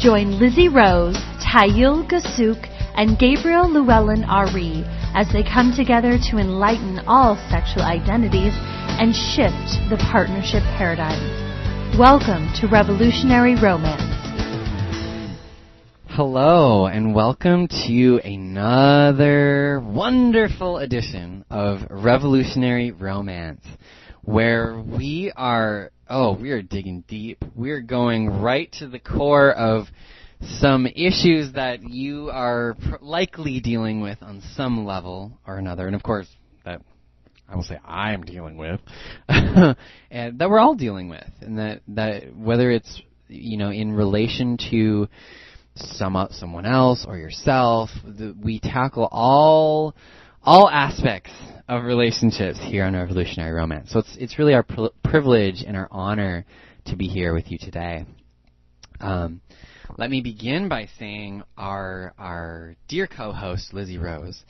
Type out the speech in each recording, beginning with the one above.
Join Lizzie Rose, Tayil Gasuk, and Gabriel llhewellyn-ari as they come together to enlighten all sexual identities and shift the partnership paradigm. Welcome to Revolutionary Romance. Hello, and welcome to another wonderful edition of Revolutionary Romance, where we are digging deep. We're going right to the core of some issues that you are likely dealing with on some level or another, and of course, that I will say I'm dealing with, and that we're all dealing with, and that whether it's, in relation to someone else or yourself, we tackle all aspects of relationships here on Revolutionary Romance. So it's really our privilege and our honor to be here with you today. Let me begin by saying our dear co-host Lizzie Rose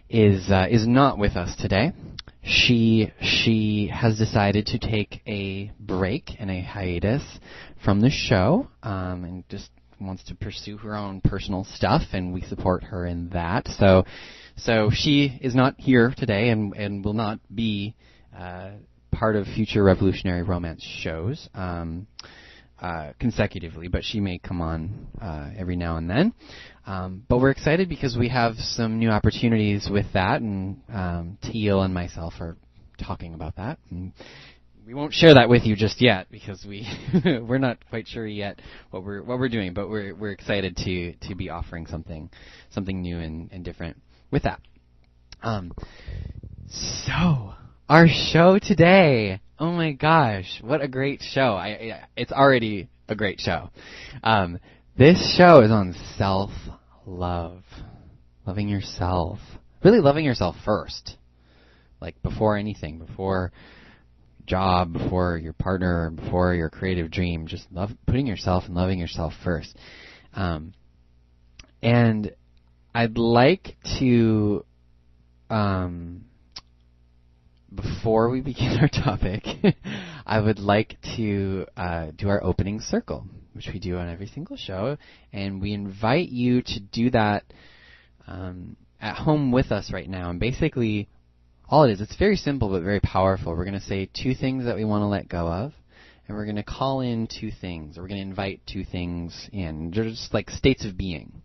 is not with us today. She has decided to take a break and a hiatus from the show, and just wants to pursue her own personal stuff, and we support her in that. So she is not here today and will not be part of future Revolutionary Romance shows consecutively, but she may come on every now and then. But we're excited because we have some new opportunities with that, and Teal and myself are talking about that. And we won't share that with you just yet because we're not quite sure yet what we're doing, but we're excited to be offering something new and different with that. So our show today, oh my gosh, what a great show! It's already a great show. This show is on self-love, loving yourself, really loving yourself first, like before anything, before job, before your partner, before your creative dream. Just putting yourself and loving yourself first. And I'd like to, before we begin our topic, I would like to do our opening circle, which we do on every single show, and we invite you to do that at home with us right now. And basically, all it is, it's very simple but very powerful. We're going to say two things that we want to let go of, and we're going to call in two things, or we're going to invite two things in. They're just like states of being.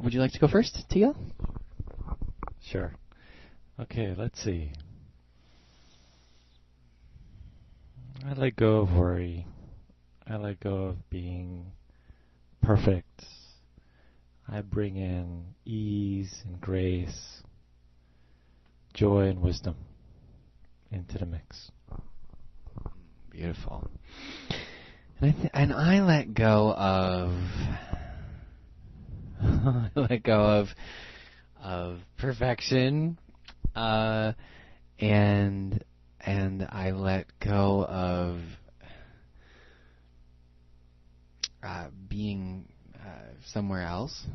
Would you like to go first, Tia? Sure. Okay, let's see. I let go of worry. I let go of being perfect. I bring in ease and grace, joy and wisdom into the mix. Beautiful. And I let go of perfection, and I let go of being somewhere else.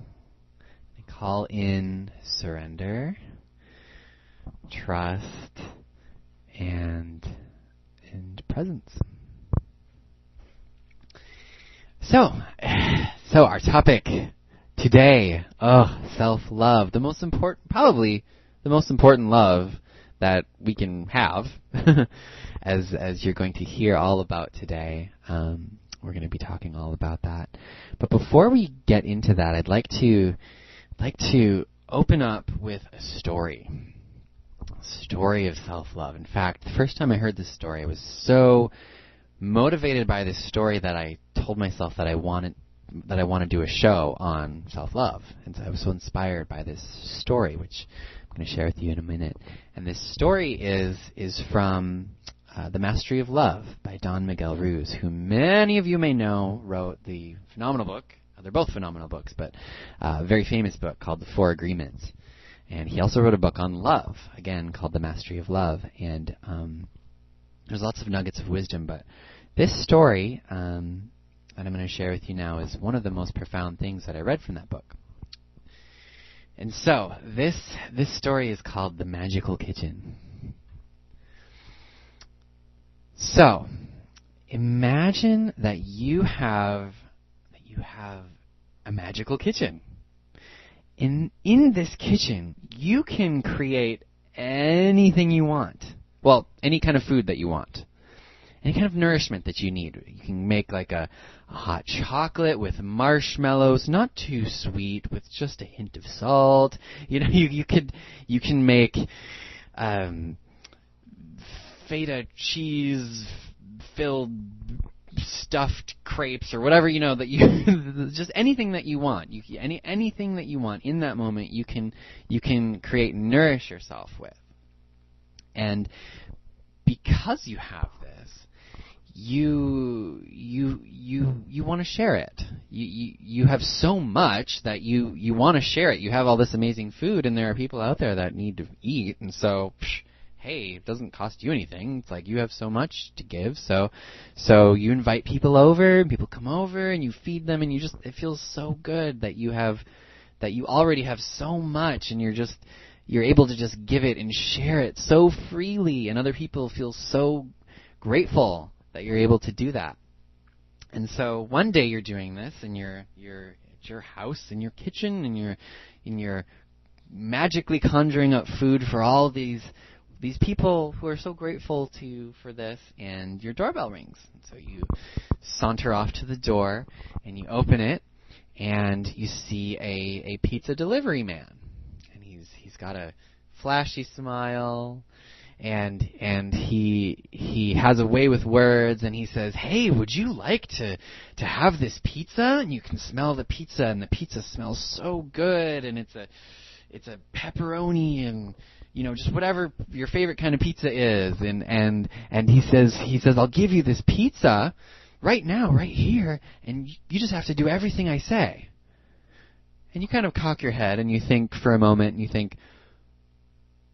I call in surrender, trust, and presence. So our topic today, self-love, probably the most important love that we can have, as you're going to hear all about today. We're going to be talking all about that. But before we get into that, I'd like to open up with a story of self-love. In fact, the first time I heard this story, I was so motivated by this story that I told myself that I want to do a show on self-love. And so I was so inspired by this story, which I'm going to share with you in a minute. And this story is from The Mastery of Love by Don Miguel Ruiz, who many of you may know wrote the phenomenal book. They're both phenomenal books, but a very famous book called The Four Agreements. And he also wrote a book on love, again, called The Mastery of Love. And there's lots of nuggets of wisdom, but this story that I'm going to share with you now is one of the most profound things that I read from that book. And so, this story is called The Magical Kitchen. So, imagine that you have a magical kitchen. In this kitchen, you can create anything you want. Well, any kind of food that you want. Any kind of nourishment that you need. You can make like a hot chocolate with marshmallows, not too sweet, with just a hint of salt. You know, you can make feta cheese filled stuffed crepes or whatever, you know, that you just anything that you want. Anything that you want in that moment, you can create and nourish yourself with. And because you have this, you want to share it. You have so much that you want to share it. You have all this amazing food, and there are people out there that need to eat, and so hey, it doesn't cost you anything. It's like you have so much to give, so you invite people over, and people come over, and you feed them, and it feels so good that you already have so much, and you're able to just give it and share it so freely, and other people feel so grateful that you're able to do that. And so one day you're doing this, and you're at your house, in your kitchen, and you're magically conjuring up food for all these people who are so grateful to you for this, and your doorbell rings. And so you saunter off to the door, and you open it, and you see a pizza delivery man. And he's got a flashy smile, and he has a way with words, and he says, "Hey, would you like to have this pizza?" And you can smell the pizza, and the pizza smells so good, and it's a pepperoni and, you know, just whatever your favorite kind of pizza is, and he says, "I'll give you this pizza right now, right here, and you just have to do everything I say." And you kind of cock your head, and you think for a moment, and you think,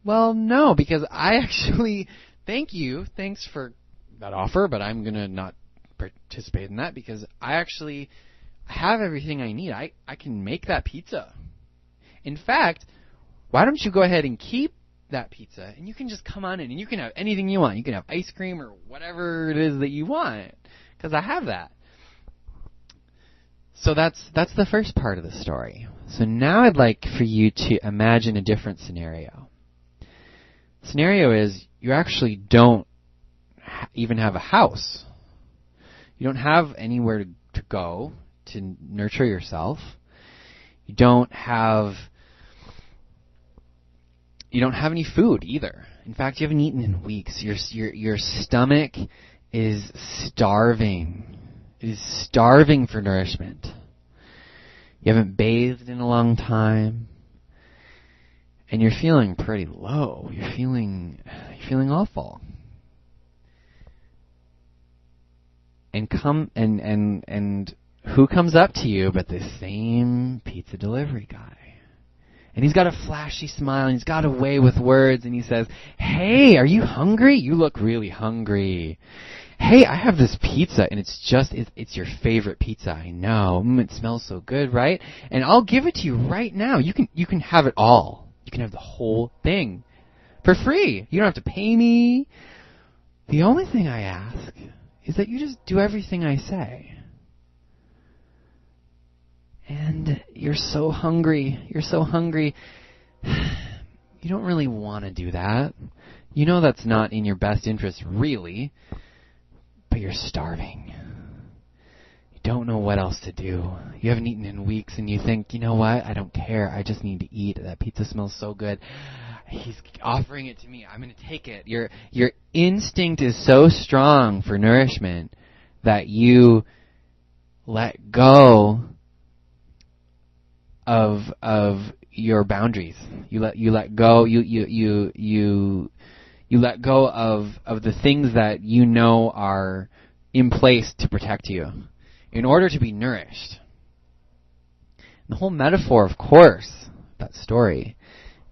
well, no, because I actually, thanks for that offer, but I'm going to not participate in that, because I actually have everything I need. I can make that pizza. In fact, why don't you go ahead and keep that pizza, and you can just come on in, and you can have anything you want. You can have ice cream or whatever it is that you want, because I have that. So that's the first part of the story. So now I'd like for you to imagine a different scenario. The scenario is you actually don't even have a house. You don't have anywhere to go to nurture yourself. You don't have any food either. In fact, you haven't eaten in weeks. Your stomach is starving. It is starving for nourishment. You haven't bathed in a long time, and you're feeling pretty low. You're feeling awful. And who comes up to you but this same pizza delivery guy? And he's got a flashy smile, and he's got a way with words, and he says, "Hey, are you hungry? You look really hungry. Hey, I have this pizza, and it's your favorite pizza. I know. It smells so good, right? And I'll give it to you right now. You can have it all. You can have the whole thing for free. You don't have to pay me. The only thing I ask is that you just do everything I say." And you're so hungry. You're so hungry. You don't really want to do that. You know that's not in your best interest, really. But you're starving. You don't know what else to do. You haven't eaten in weeks, and you think, you know what? I don't care. I just need to eat. That pizza smells so good. He's offering it to me. I'm going to take it. Your instinct is so strong for nourishment that you let go of your boundaries. You let go. You let go of the things that you know are in place to protect you in order to be nourished. And the whole metaphor, of course, that story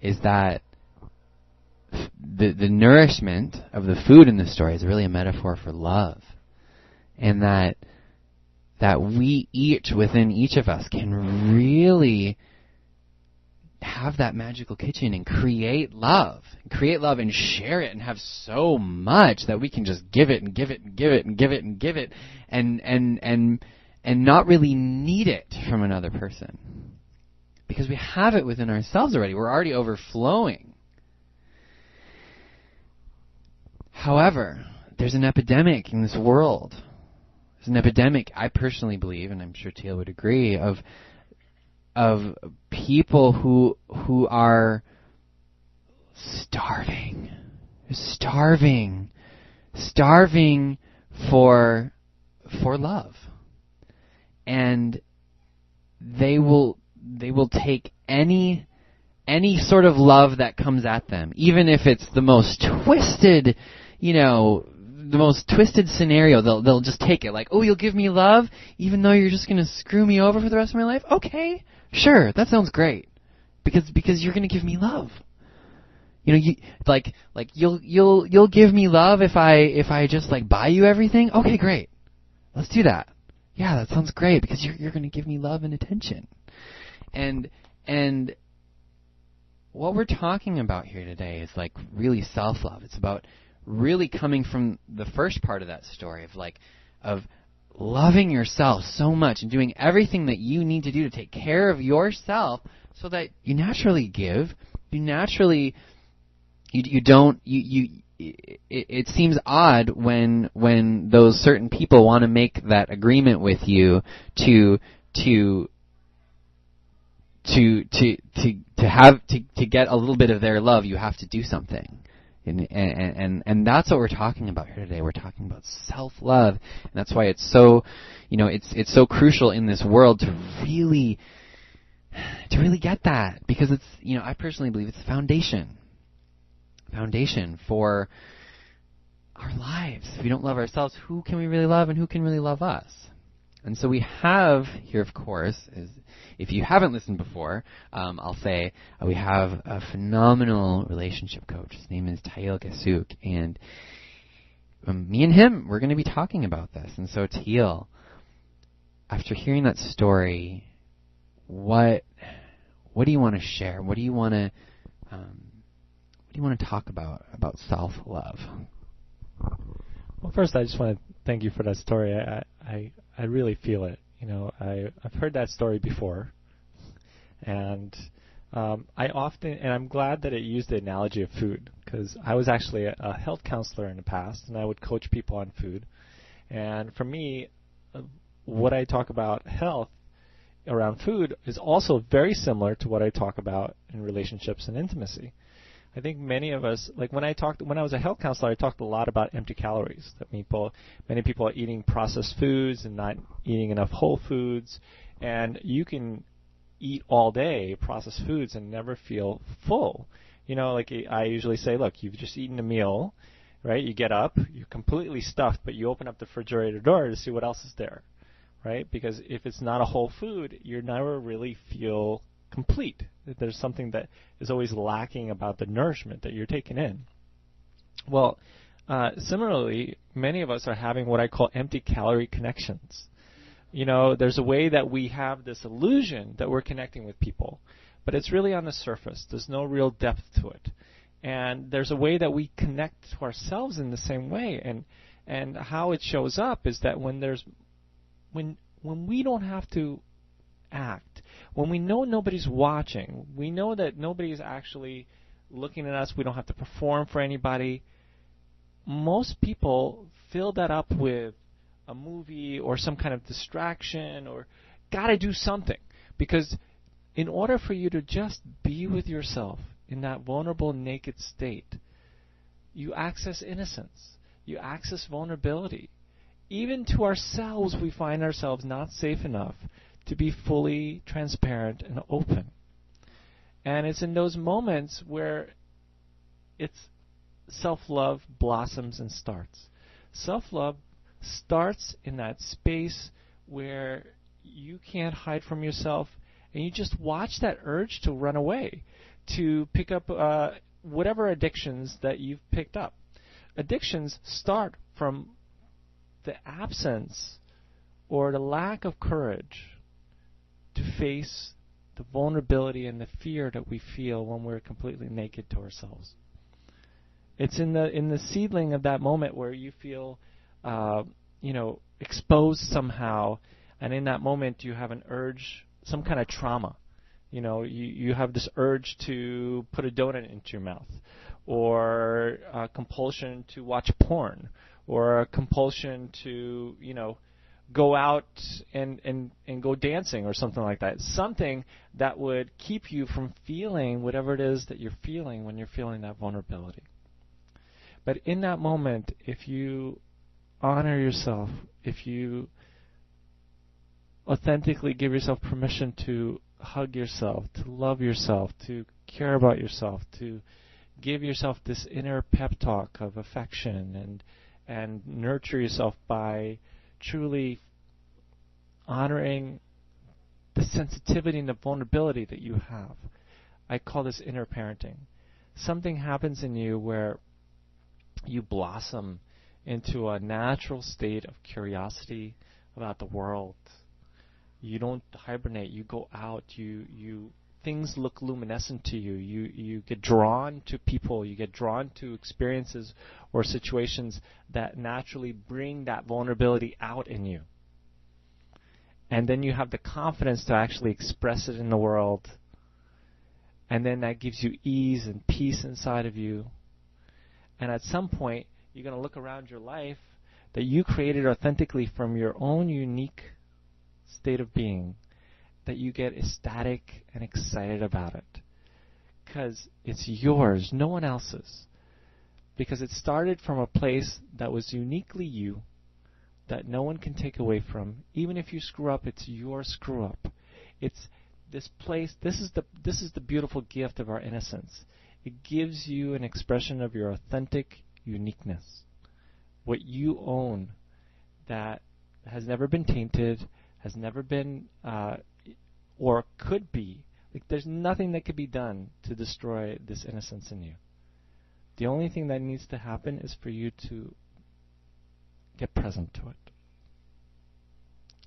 is that the nourishment of the food in the story is really a metaphor for love, and that we each within each of us can really have that magical kitchen and create love and share it and have so much that we can just give it and give it and give it and give it and give it and not really need it from another person. Because we have it within ourselves already. We're already overflowing. However, there's an epidemic in this world. There's an epidemic, I personally believe, and I'm sure Teal would agree, of people who are starving for love, and they will take any sort of love that comes at them, even if it's the most twisted, the most twisted scenario. They'll just take it, like, oh, you'll give me love even though you're just going to screw me over for the rest of my life? Okay, sure, that sounds great, because you're going to give me love. You'll give me love if I just like buy you everything. Okay, great, let's do that. Yeah, that sounds great, because you're going to give me love and attention. And what we're talking about here today is like really self-love. It's about really coming from the first part of that story of loving yourself so much and doing everything that you need to do to take care of yourself, so that you naturally give. It seems odd when those certain people want to make that agreement with you to get a little bit of their love. You have to do something. And that's what we're talking about here today. We're talking about self-love, and that's why it's so, it's so crucial in this world to really get that, because it's, I personally believe it's the foundation for our lives. If we don't love ourselves, who can we really love, and who can really love us? And so we have here, of course, if you haven't listened before, I'll say we have a phenomenal relationship coach. His name is Teal Gasuk, and me and him, we're going to be talking about this. And so, Teal, after hearing that story, what do you want to share? What do you want to talk about self-love? Well, first, I just want to thank you for that story. I really feel it. I've heard that story before, and I'm glad that it used the analogy of food, because I was actually a health counselor in the past, and I would coach people on food. And for me, what I talk about health around food is also very similar to what I talk about in relationships and intimacy. I think many of us, like when I was a health counselor, I talked a lot about empty calories. That many people are eating processed foods and not eating enough whole foods. And you can eat all day processed foods and never feel full. Like I usually say, look, you've just eaten a meal, right? You get up, you're completely stuffed, but you open up the refrigerator door to see what else is there, right? Because if it's not a whole food, you never really feel complete. There's something that is always lacking about the nourishment that you're taking in. Well, similarly, many of us are having what I call empty calorie connections. There's a way that we have this illusion that we're connecting with people, but it's really on the surface. There's no real depth to it. And there's a way that we connect to ourselves in the same way. And how it shows up is that when we don't have to act, when we know nobody's watching, we know that nobody's actually looking at us, we don't have to perform for anybody, most people fill that up with a movie or some kind of distraction, or gotta do something. Because in order for you to just be with yourself in that vulnerable, naked state, you access innocence, you access vulnerability. Even to ourselves, we find ourselves not safe enough to be fully transparent and open. And it's in those moments where self-love blossoms and starts. Self-love starts in that space where you can't hide from yourself, and you just watch that urge to run away, to pick up whatever addictions that you've picked up. Addictions start from the absence or the lack of courage to face the vulnerability and the fear that we feel when we're completely naked to ourselves. It's in the seedling of that moment where you feel, exposed somehow, and in that moment you have an urge, some kind of trauma. You have this urge to put a donut into your mouth, or a compulsion to watch porn, or a compulsion to, go out and go dancing or something like that. Something that would keep you from feeling whatever it is that you're feeling when you're feeling that vulnerability. But in that moment, if you honor yourself, if you authentically give yourself permission to hug yourself, to love yourself, to care about yourself, to give yourself this inner pep talk of affection and nurture yourself by truly honoring the sensitivity and the vulnerability that you have. I call this inner parenting. Something happens in you where you blossom into a natural state of curiosity about the world. You don't hibernate. You go out. Things look luminescent to you. You get drawn to people. You get drawn to experiences or situations that naturally bring that vulnerability out in you. And then you have the confidence to actually express it in the world. And then that gives you ease and peace inside of you. And at some point, you're going to look around your life that you created authentically from your own unique state of being, that you get ecstatic and excited about it. Because it's yours, no one else's. Because it started from a place that was uniquely you, that no one can take away from. Even if you screw up, it's your screw up. It's this place, this is the beautiful gift of our innocence. It gives you an expression of your authentic uniqueness. What you own that has never been tainted, has never been, or could be. Like, there's nothing that could be done to destroy this innocence in you. The only thing that needs to happen is for you to get present to it.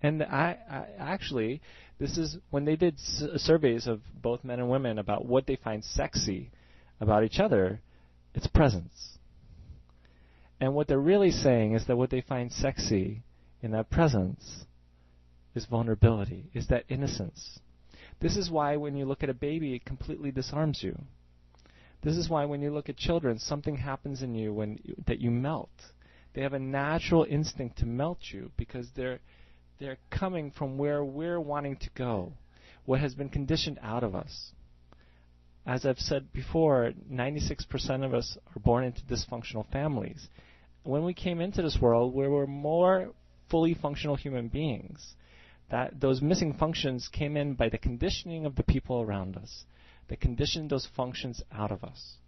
And I actually, this is when they did surveys of both men and women about what they find sexy about each other, it's presence. And what they're really saying is that what they find sexy in that presence is vulnerability, is that innocence. This is why when you look at a baby, it completely disarms you. This is why when you look at children, something happens in you that you melt. They have a natural instinct to melt you because they're coming from where we're wanting to go, what has been conditioned out of us. As I've said before, 96% of us are born into dysfunctional families. When we came into this world, we were more fully functional human beings. That those missing functions came in by the conditioning of the people around us. They conditioned those functions out of us.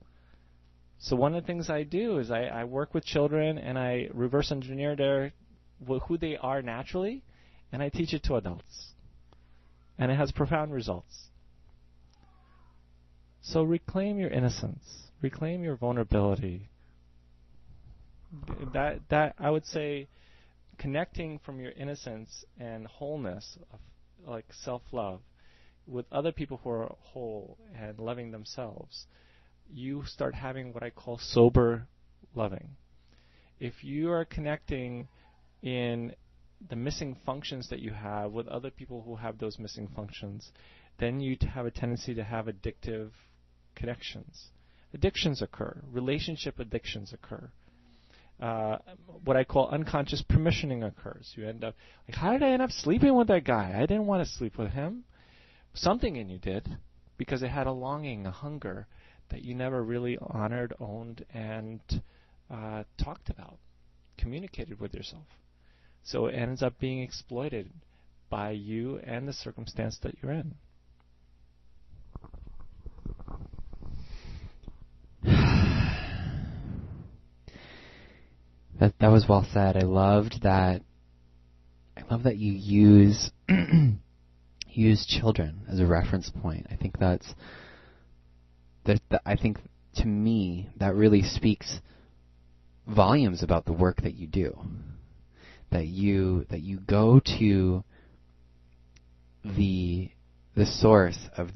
So one of the things I do is I work with children and I reverse engineer who they are naturally, and I teach it to adults. And it has profound results. So reclaim your innocence. Reclaim your vulnerability. That I would say, connecting from your innocence and wholeness of like self-love with other people who are whole and loving themselves, you start having what I call sober loving. If you are connecting in the missing functions that you have with other people who have those missing functions, then you have a tendency to have addictive connections. Addictions occur. Relationship addictions occur. What I call unconscious permissioning occurs. You end up like, how did I end up sleeping with that guy? I didn't want to sleep with him. Something in you did, because it had a longing, a hunger that you never really honored, owned, and talked about, communicated with yourself. So it ends up being exploited by you and the circumstance that you're in. That was well said. I love that you use use children as a reference point. I think I think to me that really speaks volumes about the work that you do. That you go to the source of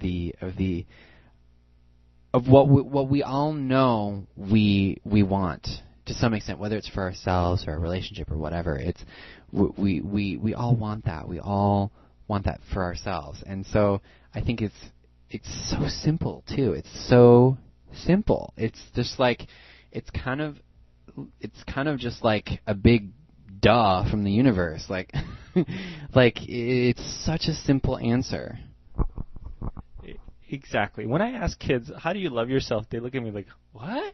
what we all know we want to some extent, whether it's for ourselves or a relationship or whatever. It's we all want that. We all want that for ourselves. And so I think it's so simple too. It's so simple. It's just like it's kind of just like a big duh from the universe. Like like it's such a simple answer. Exactly. When I ask kids, how do you love yourself, they look at me like, what?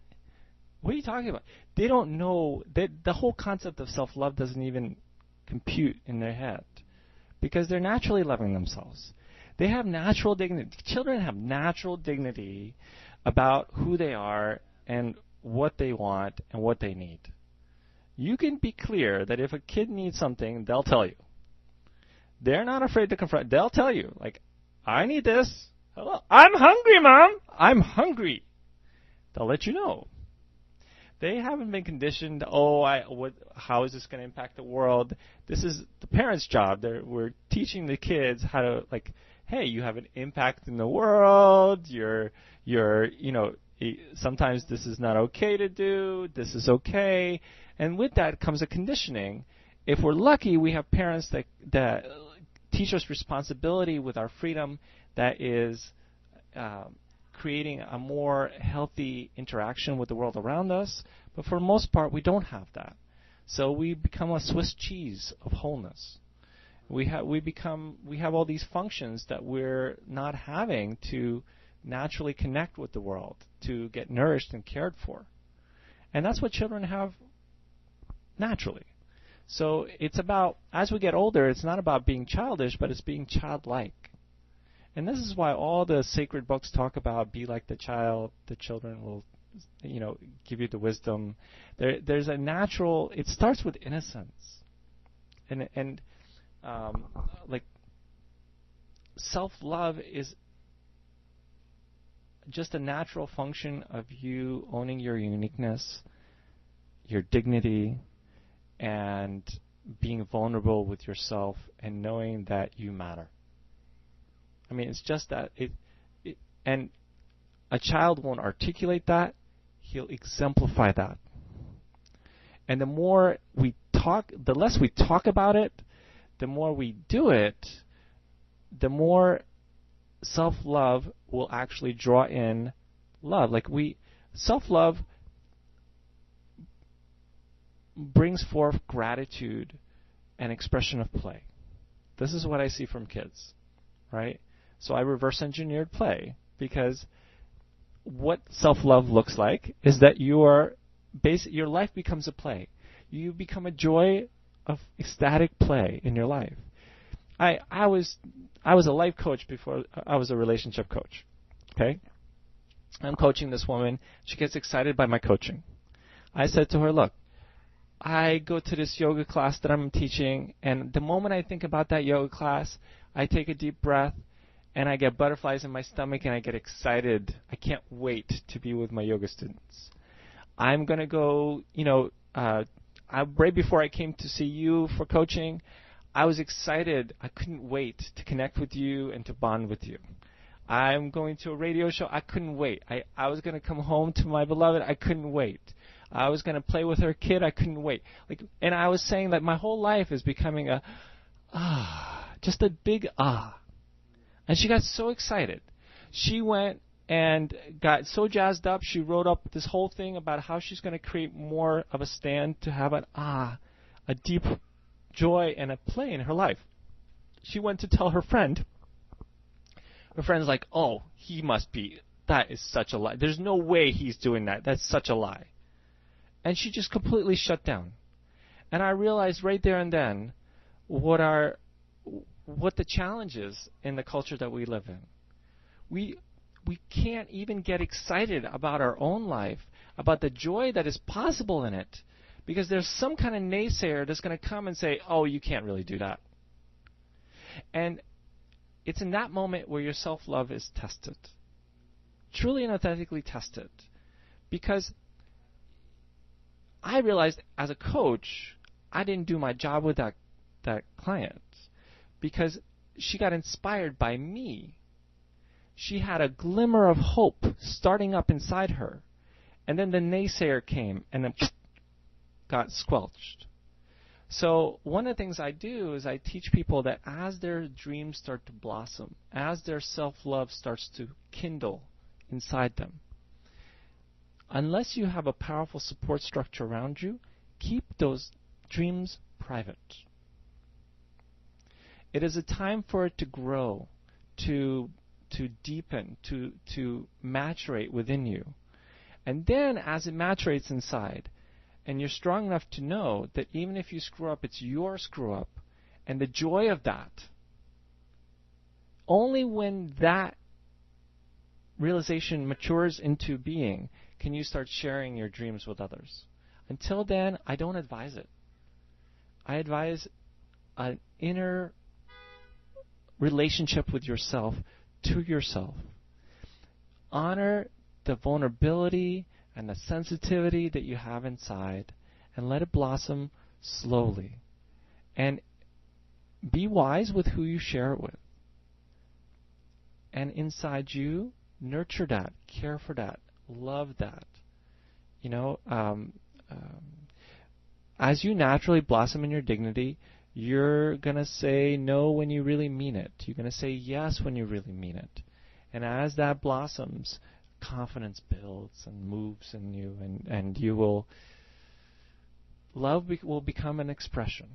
What are you talking about? They don't know. The whole concept of self-love doesn't even compute in their head because they're naturally loving themselves. They have natural dignity. Children have natural dignity about who they are and what they want and what they need. You can be clear that if a kid needs something, they'll tell you. They're not afraid to confront. They'll tell you, like, I need this. Hello, I'm hungry, Mom. I'm hungry. They'll let you know. They haven't been conditioned. How is this going to impact the world? This is the parents' job. We're teaching the kids how to, like, hey, you have an impact in the world. Sometimes this is not okay to do. This is okay. And with that comes a conditioning. If we're lucky, we have parents that teach us responsibility with our freedom, that is creating a more healthy interaction with the world around us. But for the most part, we don't have that. So we become a Swiss cheese of wholeness. We have all these functions that we're not having to naturally connect with the world, to get nourished and cared for. And that's what children have naturally. So it's about, as we get older, it's not about being childish, but it's being childlike. And this is why all the sacred books talk about be like the child, the children will, give you the wisdom. There's a natural, it starts with innocence. And like self-love is just a natural function of you owning your uniqueness, your dignity, and being vulnerable with yourself and knowing that you matter. I mean, it's just that and a child won't articulate that. He'll exemplify that. And the more we talk, the less we talk about it, the more we do it, the more self-love will actually draw in love. Self-love brings forth gratitude and expression of play. This is what I see from kids, right? So I reverse engineered play, because what self-love looks like is that your life becomes a play. You become a joy of ecstatic play in your life. I was a life coach before I was a relationship coach. Okay? I'm coaching this woman. She gets excited by my coaching. I said to her, look, I go to this yoga class that I'm teaching, and the moment I think about that yoga class, I take a deep breath, and I get butterflies in my stomach, and I get excited. I can't wait to be with my yoga students. I'm going to go, right before I came to see you for coaching, I was excited. I couldn't wait to connect with you and to bond with you. I'm going to a radio show. I couldn't wait. I was going to come home to my beloved. I couldn't wait. I was going to play with her kid. I couldn't wait. And I was saying that my whole life is becoming just a big ah. And she got so excited. She went and got so jazzed up, she wrote up this whole thing about how she's going to create more of a stand to have a deep joy and a play in her life. She went to tell her friend. Her friend's like, oh, he must be. That is such a lie. There's no way he's doing that. That's such a lie. And she just completely shut down. And I realized right there and then what the challenge is in the culture that we live in. We can't even get excited about our own life, about the joy that is possible in it, because there's some kind of naysayer that's going to come and say, oh, you can't really do that. And it's in that moment where your self-love is tested, truly and authentically tested. Because I realized as a coach, I didn't do my job with that client, because she got inspired by me she had a glimmer of hope starting up inside her. And then the naysayer came and then got squelched. So one of the things I do is I teach people that as their dreams start to blossom, as their self-love starts to kindle inside them, unless you have a powerful support structure around you, keep those dreams private. It is a time for it to grow, to deepen, to maturate within you. And then as it maturates inside, and you're strong enough to know that even if you screw up, it's your screw up, and the joy of that, only when that realization matures into being can you start sharing your dreams with others. Until then, I don't advise it. I advise an inner relationship with yourself, to yourself. Honor the vulnerability and the sensitivity that you have inside, and let it blossom slowly. And be wise with who you share it with. And inside you, nurture that, care for that, love that. You know, as you naturally blossom in your dignity, you're going to say no when you really mean it. You're going to say yes when you really mean it. And as that blossoms, confidence builds and moves in you, and you will, love will become an expression.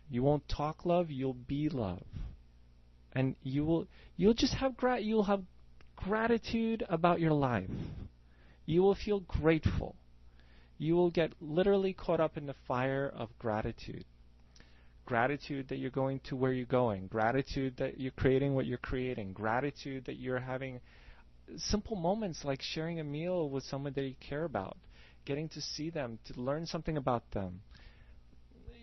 You won't talk love, you'll be love. And you'll just have you'll have gratitude about your life. You will feel grateful. You will get literally caught up in the fire of gratitude. Gratitude that you're going to where you're going. Gratitude that you're creating what you're creating. Gratitude that you're having simple moments like sharing a meal with someone that you care about. Getting to see them, to learn something about them.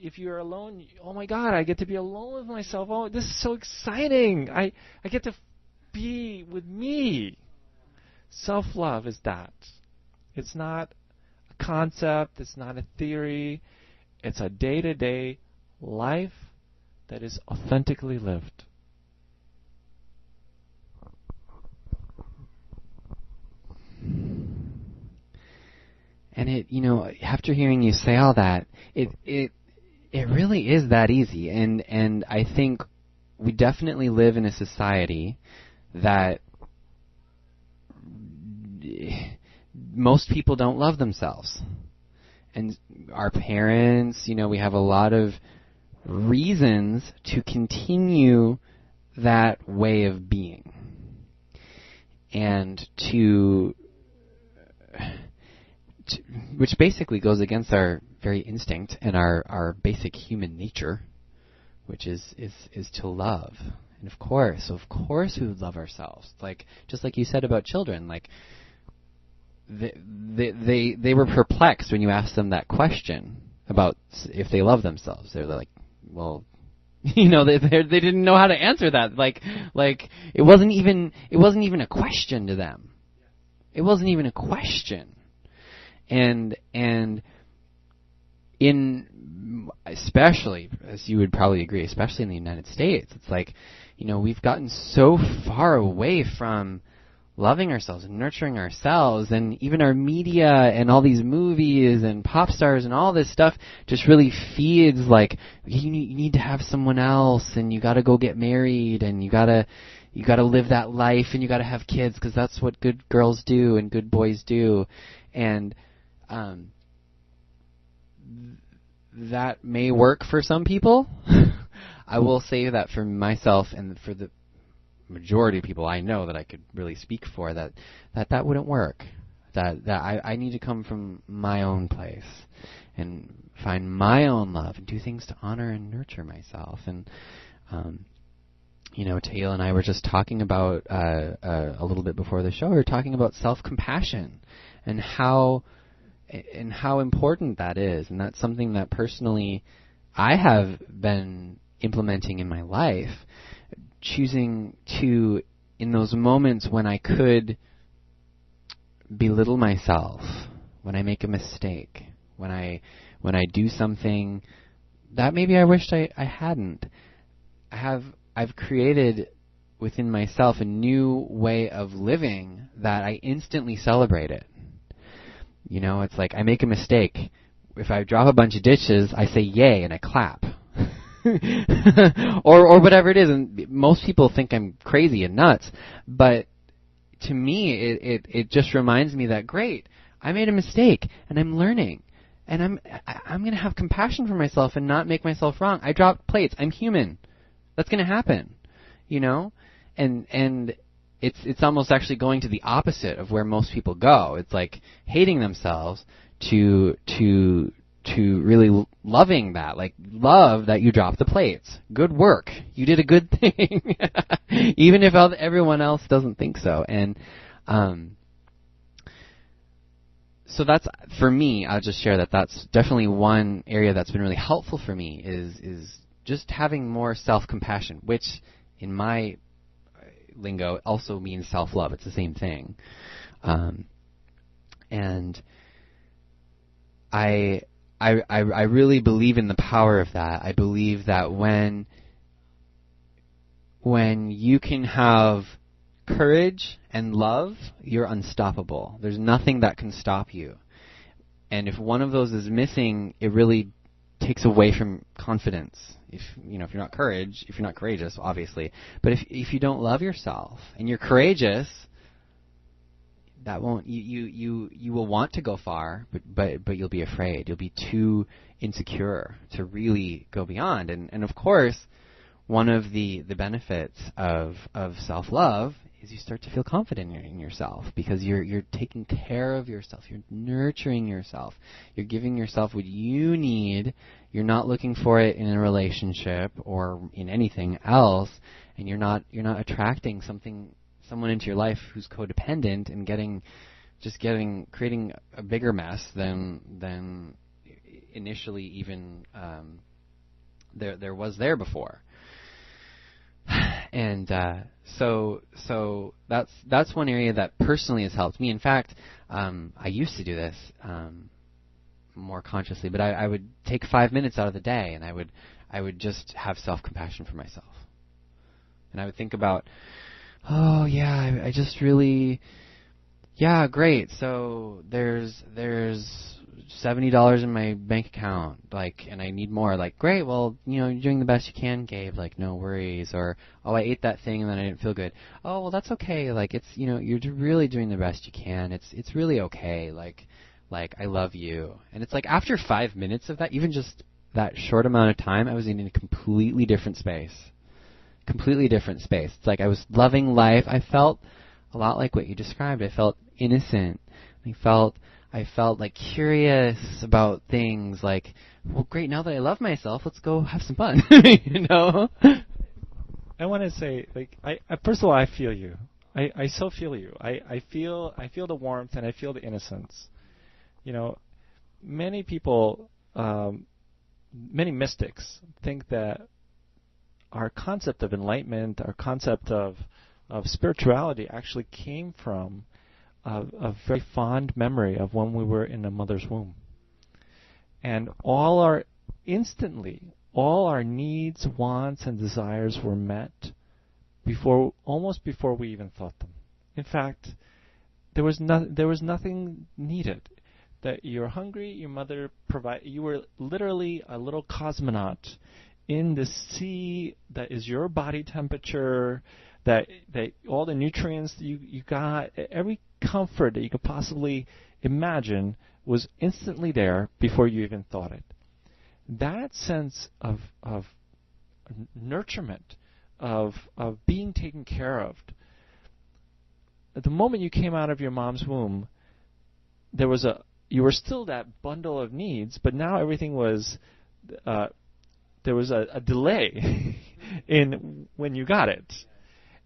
If you're alone, oh my God, I get to be alone with myself. Oh, this is so exciting. I get to be with me. Self-love is that. It's not a concept. It's not a theory. It's a day-to-day life that is authentically lived. And it, you know, after hearing you say all that, it really is that easy. And I think we definitely live in a society that most people don't love themselves. And our parents, you know, we have a lot of reasons to continue that way of being. And which basically goes against our very instinct and our basic human nature, which is to love. And of course we would love ourselves. Like, just like you said about children, like they were perplexed when you asked them that question about if they love themselves. They're like, well, you know, they didn't know how to answer that. Like it wasn't even a question to them. It wasn't even a question. And in, especially, as you would probably agree, especially in the United States, it's like, you know, we've gotten so far away from loving ourselves and nurturing ourselves, and even our media and all these movies and pop stars and all this stuff just really feeds like you need to have someone else, and you got to go get married, and you got to live that life, and you got to have kids because that's what good girls do and good boys do. And that may work for some people. I will say that for myself and for the majority of people I know that I could really speak for, that wouldn't work. That I need to come from my own place and find my own love and do things to honor and nurture myself. And you know, Taylor and I were just talking about a little bit before the show. We were talking about self-compassion and how important that is, and that's something that personally I have been implementing in my life, choosing to, in those moments when I could belittle myself, when I make a mistake, when I do something that maybe I wished I hadn't. I've created within myself a new way of living that I instantly celebrate it. You know, it's like I make a mistake. If I drop a bunch of dishes, I say yay and I clap. or whatever it is. And most people think I'm crazy and nuts, but to me it just reminds me that great, I made a mistake and I'm learning. And I'm going to have compassion for myself and not make myself wrong. I dropped plates. I'm human. That's going to happen, you know? And it's almost actually going to the opposite of where most people go. It's like hating themselves to really loving that. Like, love that you dropped the plates. Good work. You did a good thing. Even if everyone else doesn't think so. And so that's, for me, I'll just share that's definitely one area that's been really helpful for me is just having more self-compassion, which in my lingo also means self-love. It's the same thing. And I really believe in the power of that. I believe that when you can have courage and love, you're unstoppable. There's nothing that can stop you. And if one of those is missing, it really takes away from confidence. If you're not courageous, obviously. But if you don't love yourself and you're courageous, that won't you will want to go far, but you'll be afraid. You'll be too insecure to really go beyond. And of course, one of the benefits of self-love is you start to feel confident in yourself, because you're taking care of yourself, you're nurturing yourself, you're giving yourself what you need. You're not looking for it in a relationship or in anything else, and you're not attracting someone into your life who's codependent and creating a bigger mess than initially even there was there before. And so that's one area that personally has helped me. In fact, I used to do this more consciously, but I would take 5 minutes out of the day, and I would just have self-compassion for myself. And I would think about, oh yeah, I just really, yeah, great. So there's $70 in my bank account, and I need more. Great, well, you're doing the best you can, Gabe. No worries. Or, oh, I ate that thing and then I didn't feel good. Oh, well, that's okay. It's, you're really doing the best you can. It's really okay. I love you. And it's after 5 minutes of that, even just that short amount of time, I was in a completely different space. It's I was loving life. I felt a lot like what you described. I felt innocent. I felt curious about things. Well, great, now that I love myself, let's go have some fun. I want to say, first of all, I feel you. I so feel you. I feel the warmth and I feel the innocence. Many people, many mystics think that our concept of enlightenment, our concept of spirituality actually came from a very fond memory of when we were in a mother's womb. And all our needs, wants, and desires were met almost before we even thought them. In fact, there was nothing needed. That you're hungry, your mother you were literally a little cosmonaut in the sea that is your body temperature, that all the nutrients you got, every comfort that you could possibly imagine was instantly there before you even thought it. That sense of nurturement, of being taken care of. At the moment you came out of your mom's womb, you were still that bundle of needs, but now everything was there was a delay in when you got it.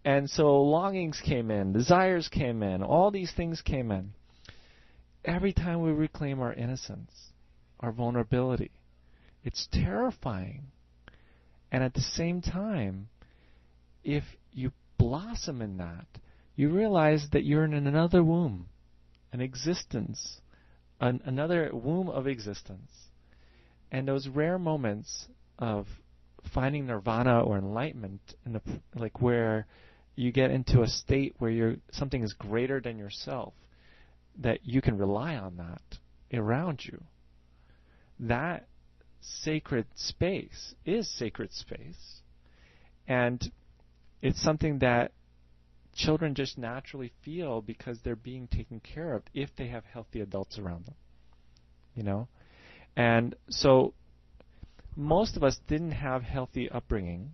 And so longings came in, desires came in, all these things came in. Every time we reclaim our innocence, our vulnerability, it's terrifying. And at the same time, if you blossom in that, you realize that you're in another womb, an existence, another womb of existence. And those rare moments of finding nirvana or enlightenment, where you get into a state where something is greater than yourself, that you can rely on that around you. That sacred space is sacred space. And it's something that children just naturally feel because they're being taken care of if they have healthy adults around them. You know? And so most of us didn't have healthy upbringing,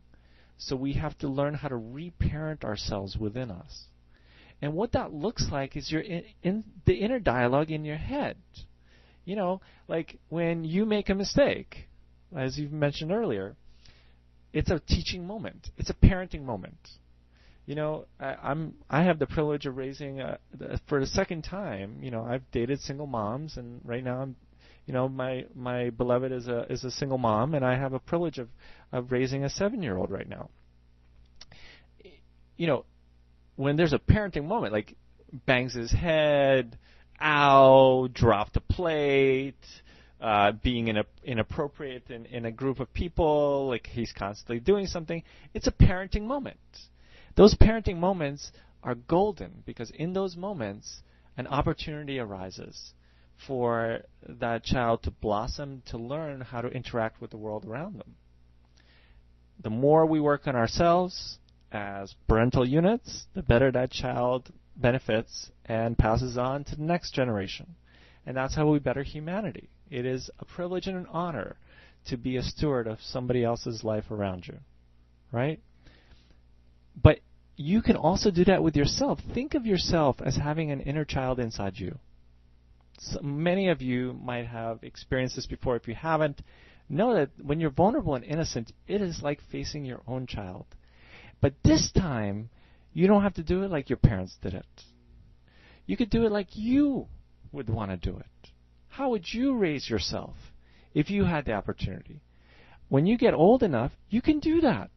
so we have to learn how to reparent ourselves within us. And what that looks like is you're in the inner dialogue in your head. You know, like when you make a mistake, as you've mentioned earlier, it's a teaching moment. It's a parenting moment. You know, I have the privilege of raising for the second time. You know, I've dated single moms, and right now I'm, you know, my beloved is a single mom, and I have a privilege of raising a 7-year-old right now. You know, when there's a parenting moment, like bangs his head, ow, dropped a plate, being inappropriate in a group of people, like he's constantly doing something, it's a parenting moment. Those parenting moments are golden because in those moments, an opportunity arises for that child to blossom, to learn how to interact with the world around them. The more we work on ourselves as parental units, the better that child benefits and passes on to the next generation. And that's how we better humanity. It is a privilege and an honor to be a steward of somebody else's life around you, right? But you can also do that with yourself. Think of yourself as having an inner child inside you. So many of you might have experienced this before. If you haven't, know that when you're vulnerable and innocent, it is like facing your own child. But this time, you don't have to do it like your parents did it. You could do it like you would want to do it. How would you raise yourself if you had the opportunity? When you get old enough, you can do that.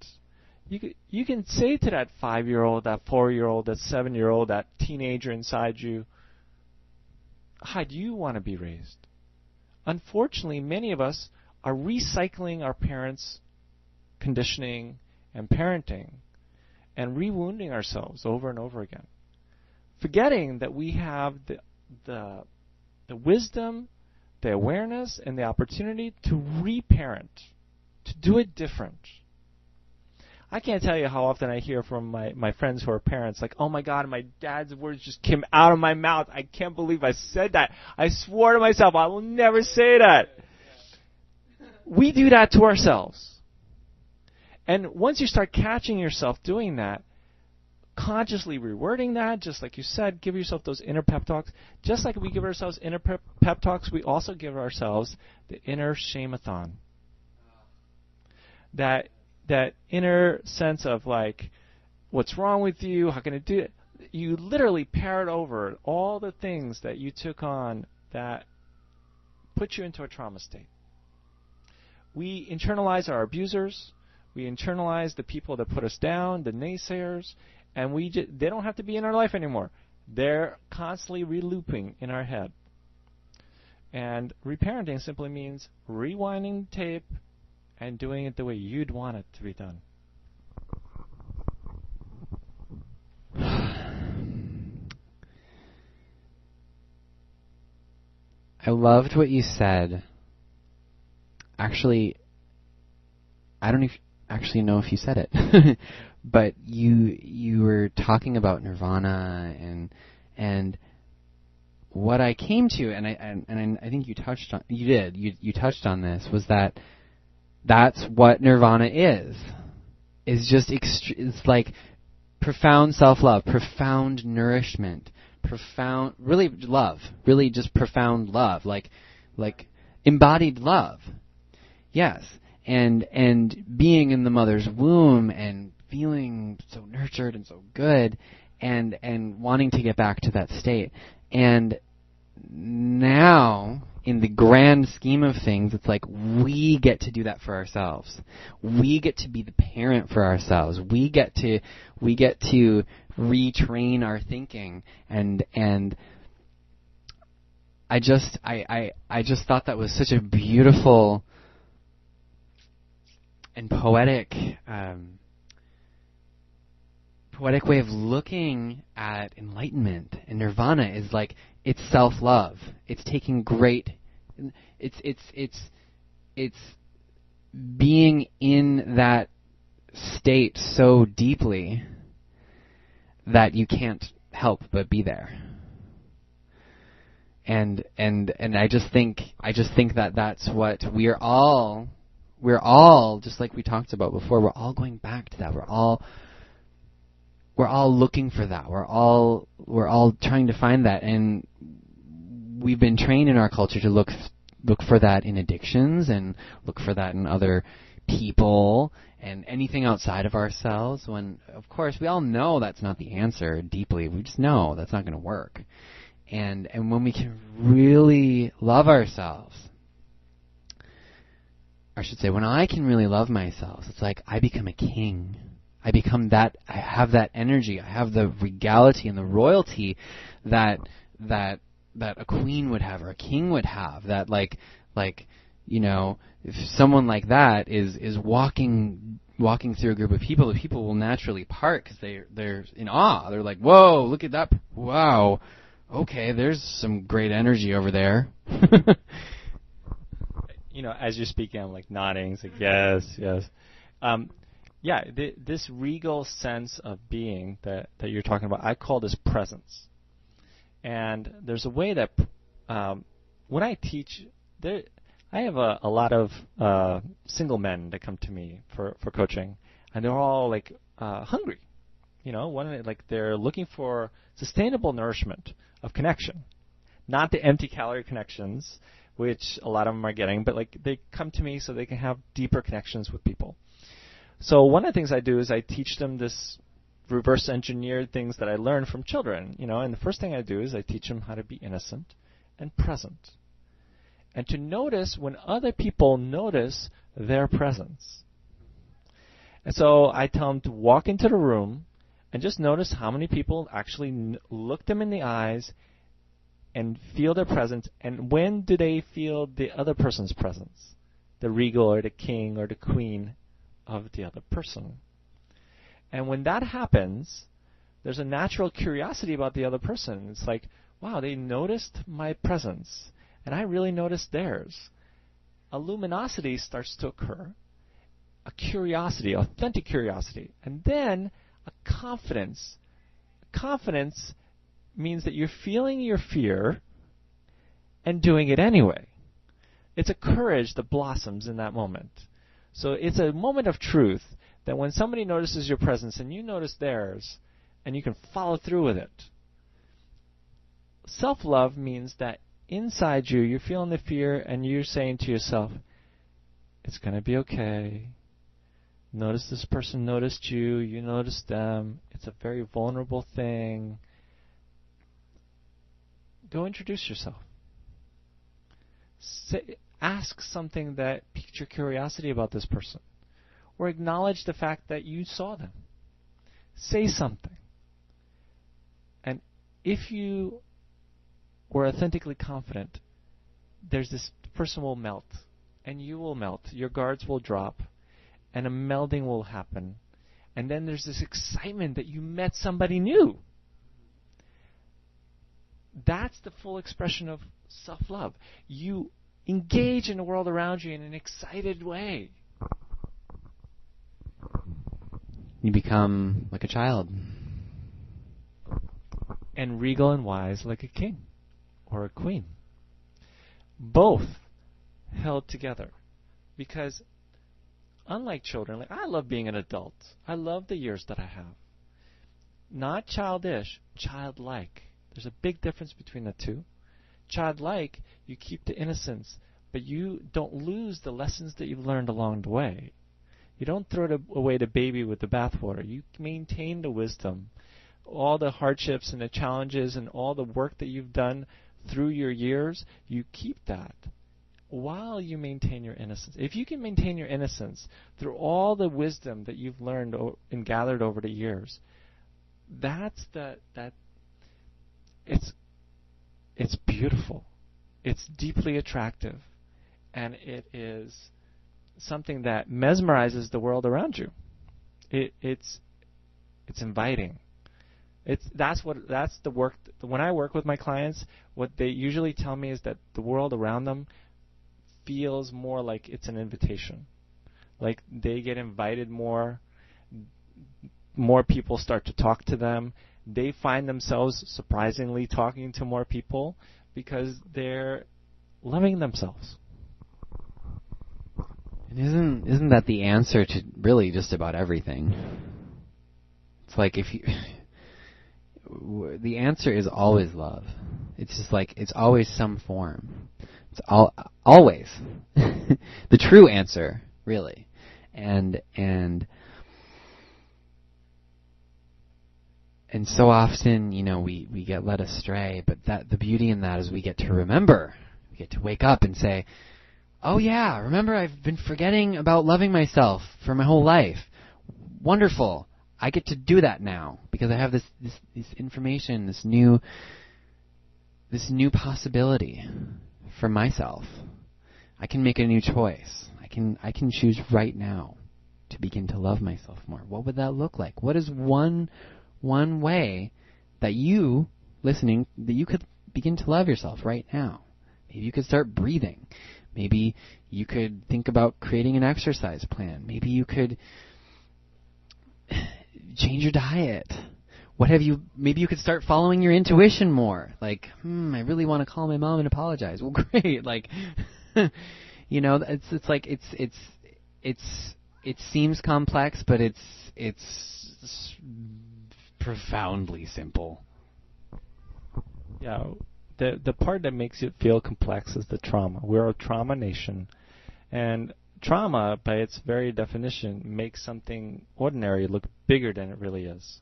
You can say to that 5-year-old, that 4-year-old, that 7-year-old, that teenager inside you, how do you want to be raised? Unfortunately, many of us are recycling our parents' conditioning and parenting and rewounding ourselves over and over again, forgetting that we have the wisdom, the awareness, and the opportunity to reparent, to do it different. I can't tell you how often I hear from my friends who are parents, like, oh my God, my dad's words just came out of my mouth. I can't believe I said that. I swore to myself I will never say that. We do that to ourselves. And once you start catching yourself doing that, consciously rewording that, just like you said, give yourself those inner pep talks. Just like we give ourselves inner pep talks, we also give ourselves the inner shame-a-thon. That inner sense of like, what's wrong with you? How can I do it? You literally parrot over all the things that you took on that put you into a trauma state. We internalize our abusers. We internalize the people that put us down, the naysayers, and they don't have to be in our life anymore. They're constantly relooping in our head. And reparenting simply means rewinding the tape and doing it the way you'd want it to be done. I loved what you said. Actually, I don't actually know if you said it, but you were talking about Nirvana and what I came to, and I think you touched on this, was that that's what Nirvana is just it's like profound self-love, profound nourishment, profound really love, really just profound love, like embodied love. Yes. And being in the mother's womb and feeling so nurtured and so good and wanting to get back to that state. And now, in the grand scheme of things, it's like we get to do that for ourselves. We get to be the parent for ourselves. We get to retrain our thinking, and I just thought that was such a beautiful and poetic poetic way of looking at enlightenment and nirvana is like it's self-love. It's taking great. It's being in that state so deeply that you can't help but be there. And I just think that that's what we're all just like we talked about before. We're all going back to that. We're all looking for that. We're all trying to find that, and we've been trained in our culture to look for that in addictions and look for that in other people and anything outside of ourselves. When of course we all know that's not the answer deeply. We just know that's not going to work. And when we can really love ourselves, I should say, when I can really love myself, it's like I become a king. I become that. I have that energy. I have the regality and the royalty that a queen would have or a king would have. That like if someone like that is walking through a group of people, the people will naturally part because they're in awe. They're like, whoa, look at that! Wow. Okay, there's some great energy over there. As you're speaking, I'm like nodding. It's like, yes. This regal sense of being that you're talking about, I call this presence. And there's a way that when I teach, I have a lot of single men that come to me for coaching, and they're all like hungry. They're looking for sustainable nourishment of connection, not the empty calorie connections, which a lot of them are getting, but like they come to me so they can have deeper connections with people. So one of the things I do is I teach them this reverse engineered things that I learned from children, and the first thing I do is I teach them how to be innocent and present, and to notice when other people notice their presence. And so I tell them to walk into the room and just notice how many people actually look them in the eyes and feel their presence, and when do they feel the other person's presence, the regal or the king or the queen of the other person. And when that happens, there's a natural curiosity about the other person. It's like, wow, they noticed my presence, and I really noticed theirs. A luminosity starts to occur, a curiosity, authentic curiosity, and then a confidence. Confidence means that you're feeling your fear and doing it anyway. It's a courage that blossoms in that moment. So it's a moment of truth that when somebody notices your presence and you notice theirs, and you can follow through with it. Self-love means that inside you, you're feeling the fear and you're saying to yourself, it's going to be okay. Notice this person noticed you, you noticed them. It's a very vulnerable thing. Go introduce yourself. Ask something that piqued your curiosity about this person. Or acknowledge the fact that you saw them. Say something. And if you were authentically confident, this person will melt. And you will melt. Your guards will drop. And a melding will happen. And then there's this excitement that you met somebody new. That's the full expression of self-love. You engage in the world around you in an excited way. You become like a child. And regal and wise like a king or a queen. Both held together. Because unlike children, I love being an adult. I love the years that I have. Not childish, childlike. There's a big difference between the two. Childlike, you keep the innocence, but you don't lose the lessons that you've learned along the way. You don't throw away the baby with the bathwater. You maintain the wisdom. All the hardships and the challenges and all the work that you've done through your years, you keep that while you maintain your innocence. If you can maintain your innocence through all the wisdom that you've learned and gathered over the years, it's beautiful. It's deeply attractive. And it is something that mesmerizes the world around you. It's It's inviting. That's the work. When I work with my clients, what they usually tell me is that the world around them feels more like it's an invitation. Like they get invited more. More people start to talk to them. They find themselves surprisingly talking to more people because they're loving themselves. And isn't that the answer to really just about everything? It's like the answer is always love. It's just like it's always some form. It's always the true answer, really. And so often, we get led astray, but the beauty in that is we get to remember. We get to wake up and say, oh yeah, remember I've been forgetting about loving myself for my whole life. Wonderful. I get to do that now because I have this information, this new possibility for myself. I can make a new choice. I can choose right now to begin to love myself more. What would that look like? What is one way that you, listening, that you could begin to love yourself right now? Maybe you could start breathing. Maybe you could think about creating an exercise plan. Maybe you could change your diet. Maybe you could start following your intuition more. Like, I really want to call my mom and apologize. Well, great. Like, it's like it seems complex, but it's profoundly simple. Yeah, the part that makes it feel complex is the trauma. We're a trauma nation, and trauma, by its very definition, makes something ordinary look bigger than it really is.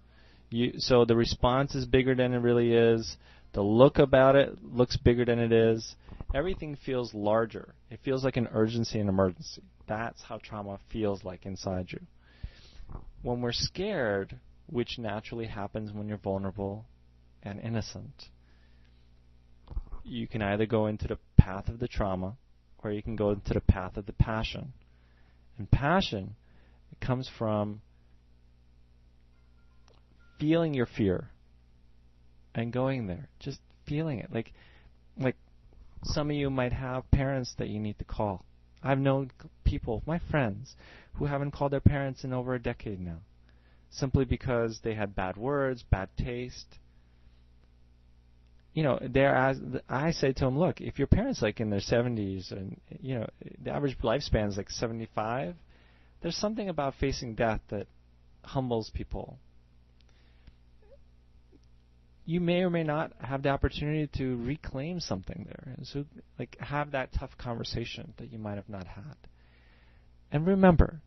So the response is bigger than it really is. The look about it looks bigger than it is. Everything feels larger. It feels like an urgency and emergency. That's how trauma feels like inside you. When we're scared, which naturally happens when you're vulnerable and innocent, you can either go into the path of the trauma or you can go into the path of the passion. And passion, it comes from feeling your fear and going there, just feeling it. Like some of you might have parents that you need to call. I've known people, my friends, who haven't called their parents in over a decade now, simply because they had bad words, bad taste. I say to them, look, if your parents like in their 70s and the average lifespan is like 75, there's something about facing death that humbles people. You may or may not have the opportunity to reclaim something there, and so have that tough conversation that you might have not had. And remember,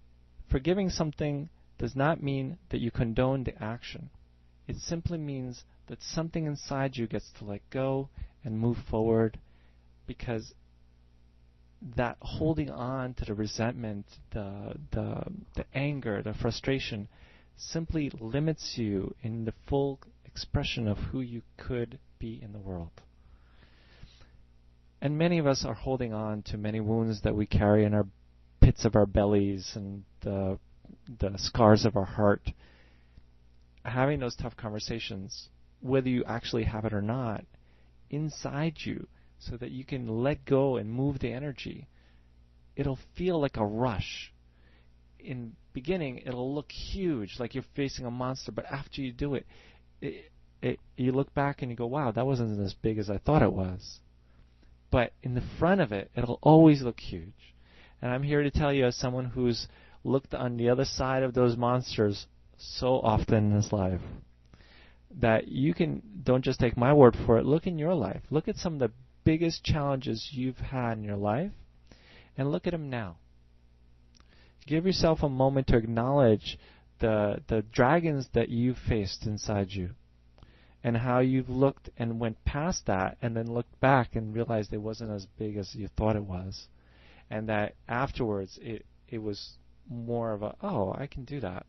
forgiving something does not mean that you condone the action. It simply means that something inside you gets to let go and move forward, because that holding on to the resentment, the anger, the frustration simply limits you in the full expression of who you could be in the world. And many of us are holding on to many wounds that we carry in our pits of our bellies and the scars of our heart. Having those tough conversations, whether you actually have it or not, inside you, so that you can let go and move the energy, it'll feel like a rush. In beginning, it'll look huge, like you're facing a monster, but after you do it, you look back and you go, wow, that wasn't as big as I thought it was. But in the front of it, it'll always look huge. And I'm here to tell you, as someone who's looked on the other side of those monsters so often in his life, that don't just take my word for it, look in your life. Look at some of the biggest challenges you've had in your life, and look at them now. Give yourself a moment to acknowledge the dragons that you've faced inside you, and how you've looked and went past that, and then looked back and realized it wasn't as big as you thought it was, and that afterwards it was more of I can do that.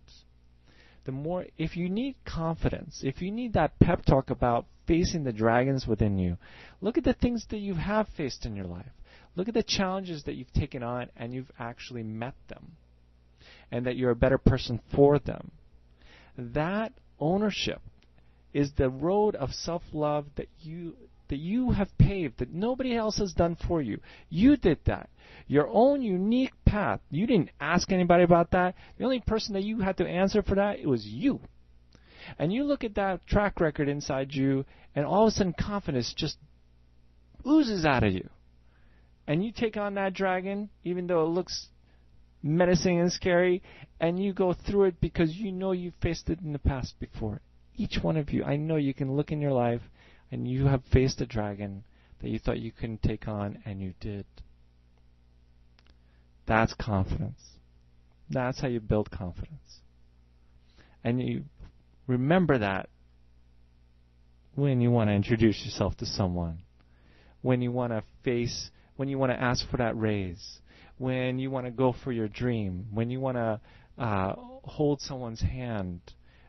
If you need confidence, if you need that pep talk about facing the dragons within you, look at the things that you have faced in your life. Look at the challenges that you've taken on and you've actually met them, and that you're a better person for them. That ownership is the road of self-love that you have paved, that nobody else has done for you. You did that. Your own unique path. You didn't ask anybody about that. The only person that you had to answer for that, it was you. And you look at that track record inside you, and all of a sudden confidence just oozes out of you. And you take on that dragon, even though it looks menacing and scary, and you go through it because you know you faced it in the past before. Each one of you, I know you can look in your life and you have faced a dragon that you thought you couldn't take on, and you did. That's confidence. That's how you build confidence. And you remember that when you want to introduce yourself to someone, when you want to ask for that raise, when you want to go for your dream, when you want to hold someone's hand,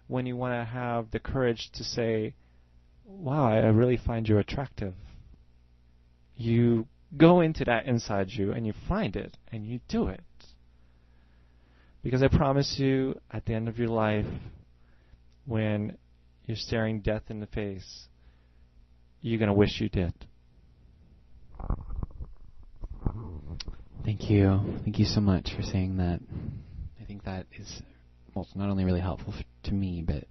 when you want to have the courage to say, wow, I really find you attractive. You go into that inside you and you find it and you do it. Because I promise you, at the end of your life, when you're staring death in the face, you're going to wish you did. Thank you. Thank you so much for saying that. I think that is, well, it's not only really helpful to me, but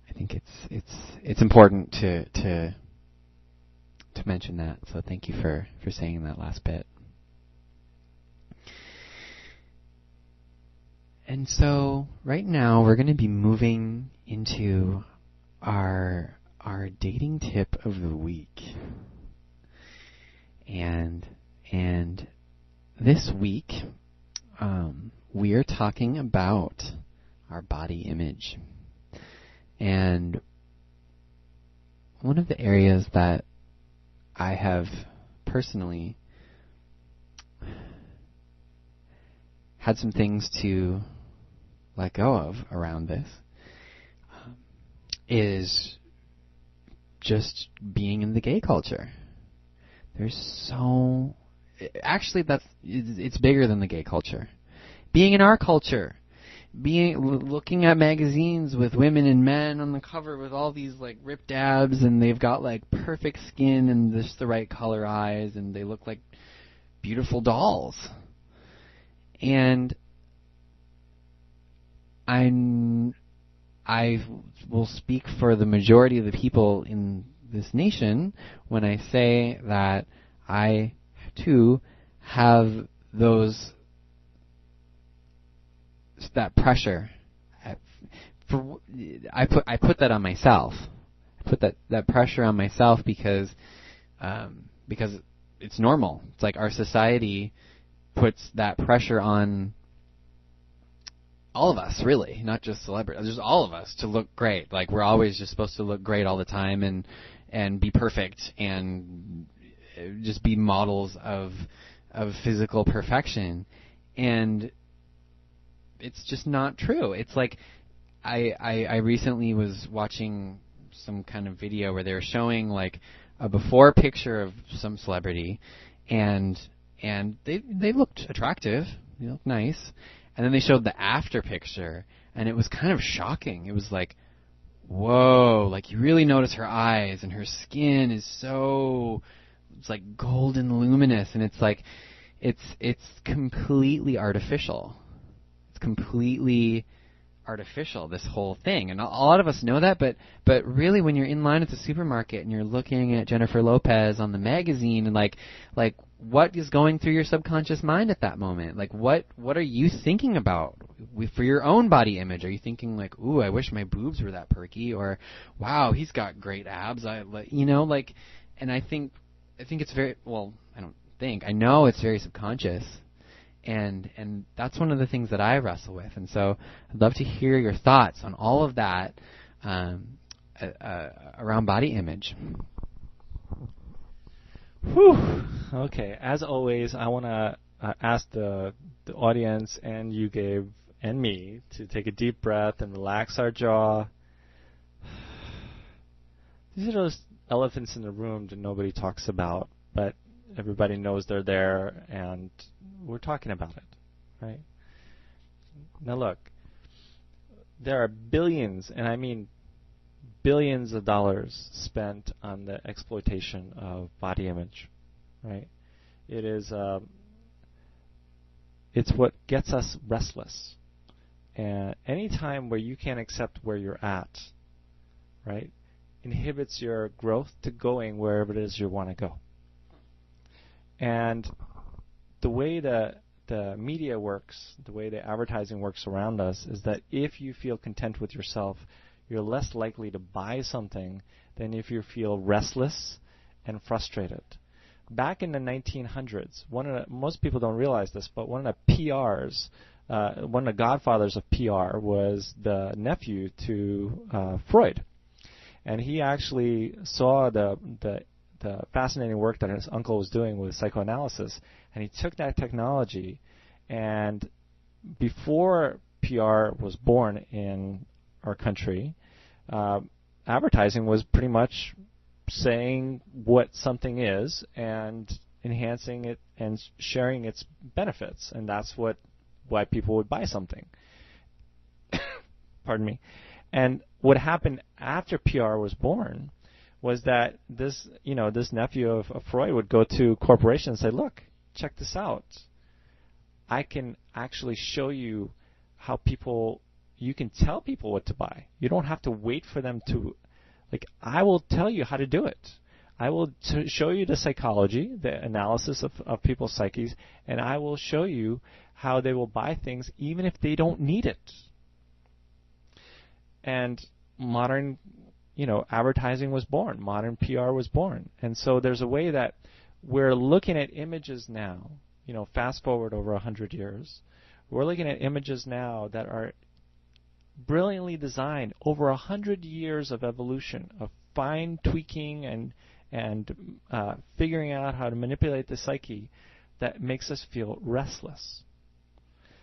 I think it's important to mention that. So thank you for saying that last bit. And so right now we're going to be moving into our dating tip of the week. And this week we are talking about our body image. And one of the areas that I have personally had some things to let go of around this is just being in the gay culture. Actually, it's bigger than the gay culture. Being in our culture, looking at magazines with women and men on the cover with all these like ripped abs, and they've got like perfect skin and just the right color eyes, and they look like beautiful dolls. And I will speak for the majority of the people in this nation when I say that I too have that pressure. I put that on myself. I put that pressure on myself because it's normal. It's like our society puts that pressure on all of us, really, not just celebrities. Just all of us to look great. Like we're always just supposed to look great all the time and be perfect and just be models of physical perfection. And it's just not true. It's like I recently was watching some kind of video where they were showing like a before picture of some celebrity, and they looked attractive, they looked nice, and then they showed the after picture, and it was kind of shocking. It was like, whoa, like you really notice her eyes, and her skin is it's like golden luminous, and it's like it's completely artificial. It's completely artificial, this whole thing. And a lot of us know that, but really when you're in line at the supermarket and you're looking at Jennifer Lopez on the magazine, and like what is going through your subconscious mind at that moment? Like what are you thinking about for your own body image? Are you thinking like, ooh, I wish my boobs were that perky, or wow, he's got great abs, and I think it's very, well, I know it's very subconscious. And that's one of the things that I wrestle with. And so I'd love to hear your thoughts on all of that around body image. Whew. Okay. As always, I want to ask the audience and you, Gabe, and me to take a deep breath and relax our jaw. These are those elephants in the room that nobody talks about, but everybody knows they're there, and we're talking about it, right? Now look, there are billions, and I mean billions of dollars spent on the exploitation of body image, right? It is, it's what gets us restless. And any time where you can't accept where you're at, right, inhibits your growth to going wherever it is you want to go. And the way the media works, the way the advertising works around us, is that if you feel content with yourself, you're less likely to buy something than if you feel restless and frustrated. Back in the 1900s, most people don't realize this, but one of the PRs, one of the godfathers of PR was the nephew to Freud. And he actually saw the fascinating work that his uncle was doing with psychoanalysis, and he took that technology, and before PR was born in our country, advertising was pretty much saying what something is and enhancing it and sharing its benefits, and that's why people would buy something. Pardon me. And what happened after PR was born was that this nephew of Freud would go to corporations and say, look, check this out. I can actually show you how you can tell people what to buy. You don't have to wait for them to, I will tell you how to do it. I will show you the psychology, the analysis of people's psyches, and I will show you how they will buy things even if they don't need it. And modern, advertising was born. Modern PR was born. And so there's a way that we're looking at images now, fast forward over 100 years. We're looking at images now that are brilliantly designed over 100 years of evolution, of fine tweaking and figuring out how to manipulate the psyche that makes us feel restless.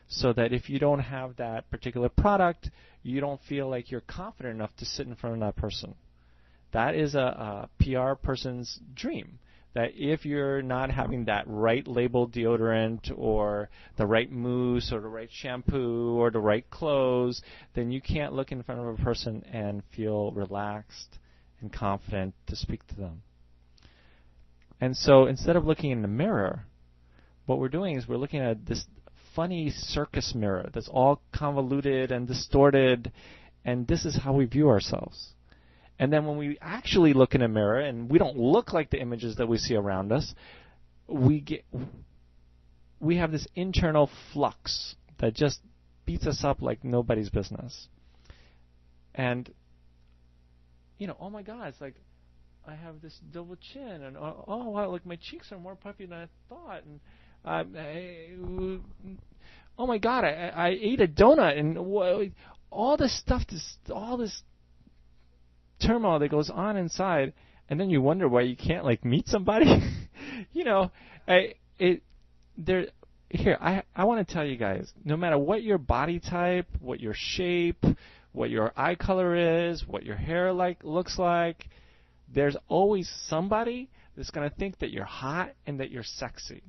So that if you don't have that particular product, you don't feel like you're confident enough to sit in front of that person. That is a PR person's dream. That if you're not having that right label deodorant or the right mousse or the right shampoo or the right clothes, then you can't look in front of a person and feel relaxed and confident to speak to them. And so instead of looking in the mirror, what we're doing is we're looking at this funny circus mirror that's all convoluted and distorted, and this is how we view ourselves. And then when we actually look in a mirror and we don't look like the images that we see around us, we have this internal flux that just beats us up like nobody's business. And oh my God, it's like I have this double chin, and oh wow, like my cheeks are more puffy than I thought, and oh my God, I ate a donut, and all this stuff, all this turmoil that goes on inside, and then you wonder why you can't meet somebody. I want to tell you guys, no matter what your body type, what your shape, what your eye color is, what your hair looks like, there's always somebody that's going to think that you're hot and that you're sexy.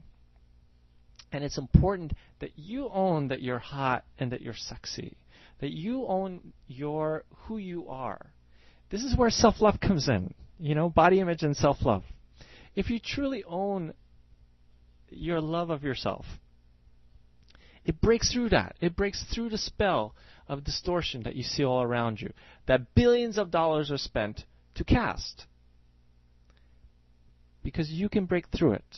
And it's important that you own that you're hot and that you're sexy, that you own who you are. This is where self-love comes in, body image and self-love. If you truly own your love of yourself, it breaks through that. It breaks through the spell of distortion that you see all around you, that billions of dollars are spent to cast. Because you can break through it.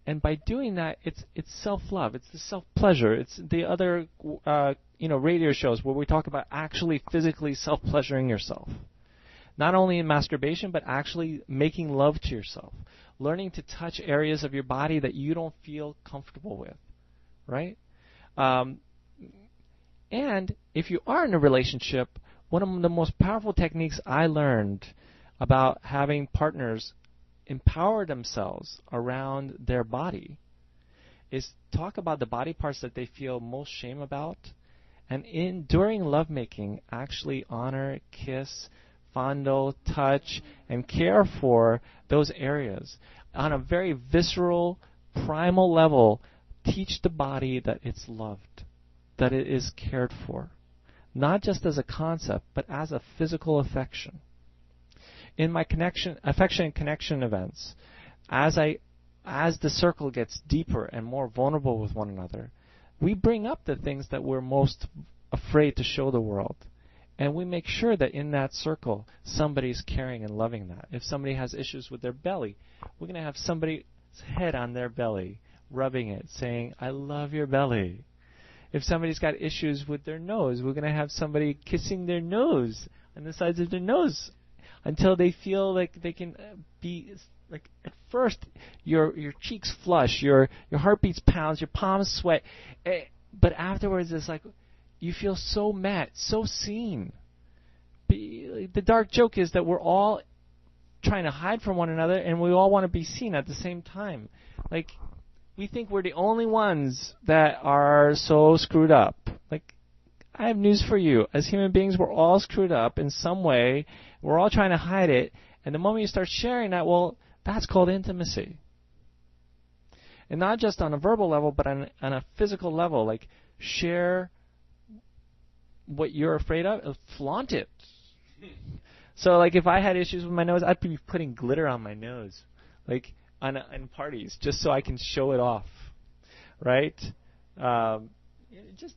And by doing that, it's self-love. It's the self-pleasure. It's the other radio shows where we talk about actually physically self-pleasuring yourself. Not only in masturbation, but actually making love to yourself. Learning to touch areas of your body that you don't feel comfortable with. Right? And if you are in a relationship, one of the most powerful techniques I learned about having partners empower themselves around their body is talk about the body parts that they feel most shame about, and during lovemaking actually honor, kiss, fondle, touch, and care for those areas on a very visceral, primal level. Teach the body that it's loved. that it is cared for. Not just as a concept, but as a physical affection. In my affection and connection events, as the circle gets deeper and more vulnerable with one another, we bring up the things that we're most afraid to show the world. And we make sure that in that circle, somebody's caring and loving that. If somebody has issues with their belly, we're going to have somebody's head on their belly, rubbing it, saying, I love your belly. If somebody's got issues with their nose, we're going to have somebody kissing their nose on the sides of their nose until they feel like they can be, like, at first your cheeks flush, your heartbeats pounds, your palms sweat, but afterwards it's like you feel so met, so seen. The dark joke is that we're all trying to hide from one another, and we all want to be seen at the same time. Like, we think we're the only ones that are so screwed up. Like, I have news for you. As human beings, we're all screwed up in some way. We're all trying to hide it. And the moment you start sharing that, well, that's called intimacy. And not just on a verbal level, but on a physical level. Like, share what you're afraid of, flaunt it. So, like, if I had issues with my nose, I'd be putting glitter on my nose, like, in parties, just so I can show it off, right? Just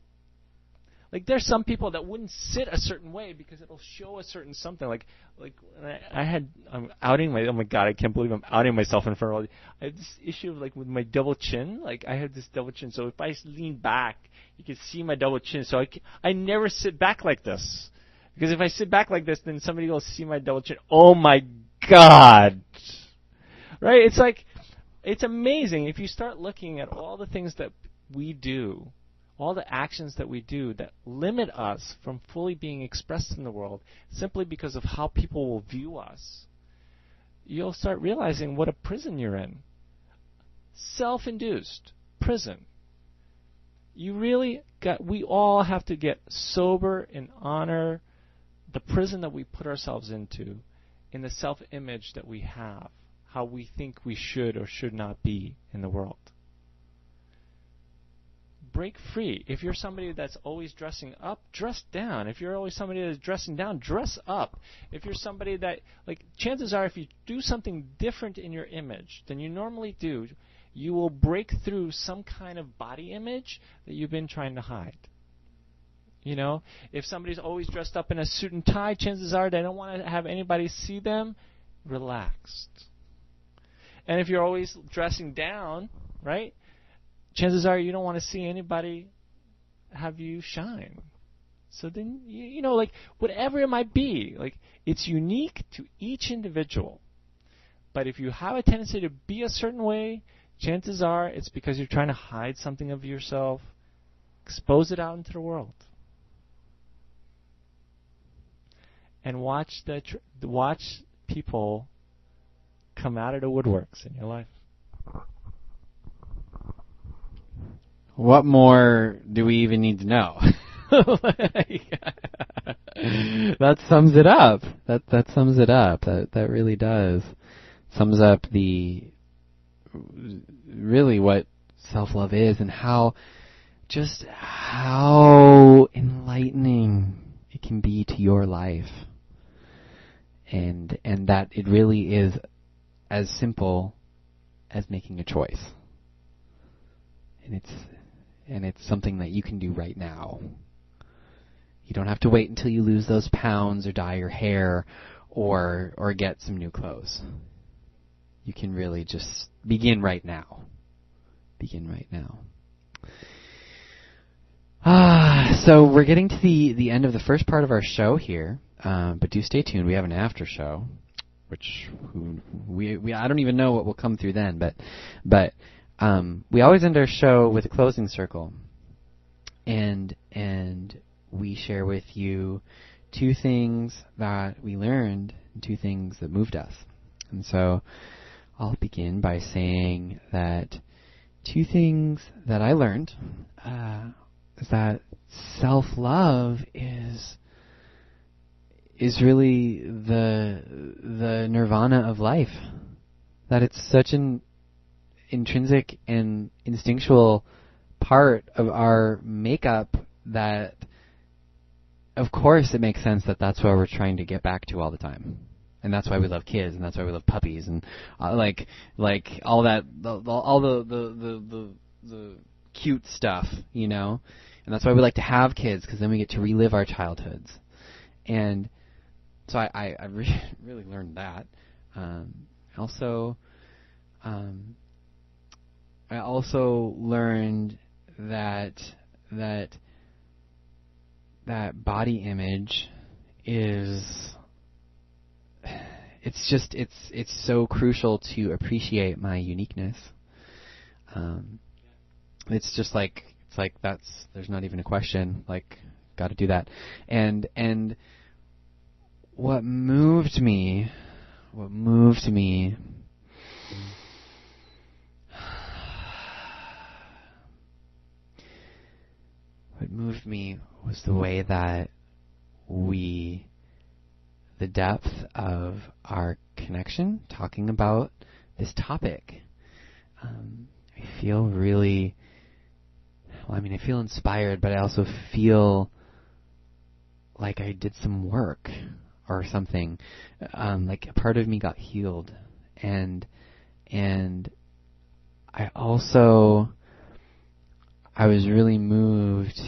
like, there's some people that wouldn't sit a certain way because it'll show a certain something. Like I'm outing my. Oh my God, I can't believe I'm outing myself in front of all. I have this issue of, like, with my double chin. Like, I have this double chin, so if I lean back, you can see my double chin. So I never sit back like this. Because if I sit back like this, then somebody will see my double chin. Oh my God! Right? It's like, it's amazing if you start looking at all the things that we do, all the actions that we do that limit us from fully being expressed in the world simply because of how people will view us. You'll start realizing what a prison you're in. Self-induced prison. We all have to get sober and honor the prison that we put ourselves into, in the self-image that we have, how we think we should or should not be in the world. Break free. If you're somebody that's always dressing up, dress down. If you're always somebody that's dressing down, dress up. If you're somebody that, like, chances are if you do something different in your image than you normally do, you will break through some kind of body image that you've been trying to hide. You know, if somebody's always dressed up in a suit and tie, chances are they don't want to have anybody see them relaxed. And if you're always dressing down, right, chances are you don't want to see anybody have you shine. So then, you know, like, whatever it might be, like, it's unique to each individual. But if you have a tendency to be a certain way, chances are it's because you're trying to hide something of yourself. Expose it out into the world. And watch people come out of the woodworks in your life. What more do we even need to know? That sums it up. That sums it up. That really does. Sums up really what self-love is, and how enlightening it can be to your life. And that it really is as simple as making a choice. And it's something that you can do right now. You don't have to wait until you lose those pounds or dye your hair or get some new clothes. You can really just begin right now. Begin right now. So we're getting to the end of the first part of our show here. But do stay tuned. We have an after show, which I don't even know what will come through then. But we always end our show with a closing circle, and we share with you 2 things that we learned and 2 things that moved us. And so I'll begin by saying that 2 things that I learned is that self-love is really the nirvana of life. That it's such an intrinsic and instinctual part of our makeup of course it makes sense that that's where we're trying to get back to all the time. And that's why we love kids, and that's why we love puppies, and like all that, all the cute stuff, you know. And that's why we like to have kids, because then we get to relive our childhoods. And so I really learned that. I also learned that body image is, it's so crucial to appreciate my uniqueness. It's just like, there's not even a question, like, got to do that. And what moved me was the way that the depth of our connection talking about this topic. I feel really, I feel inspired, but I also feel like I did some work or something. Like a part of me got healed, and I was really moved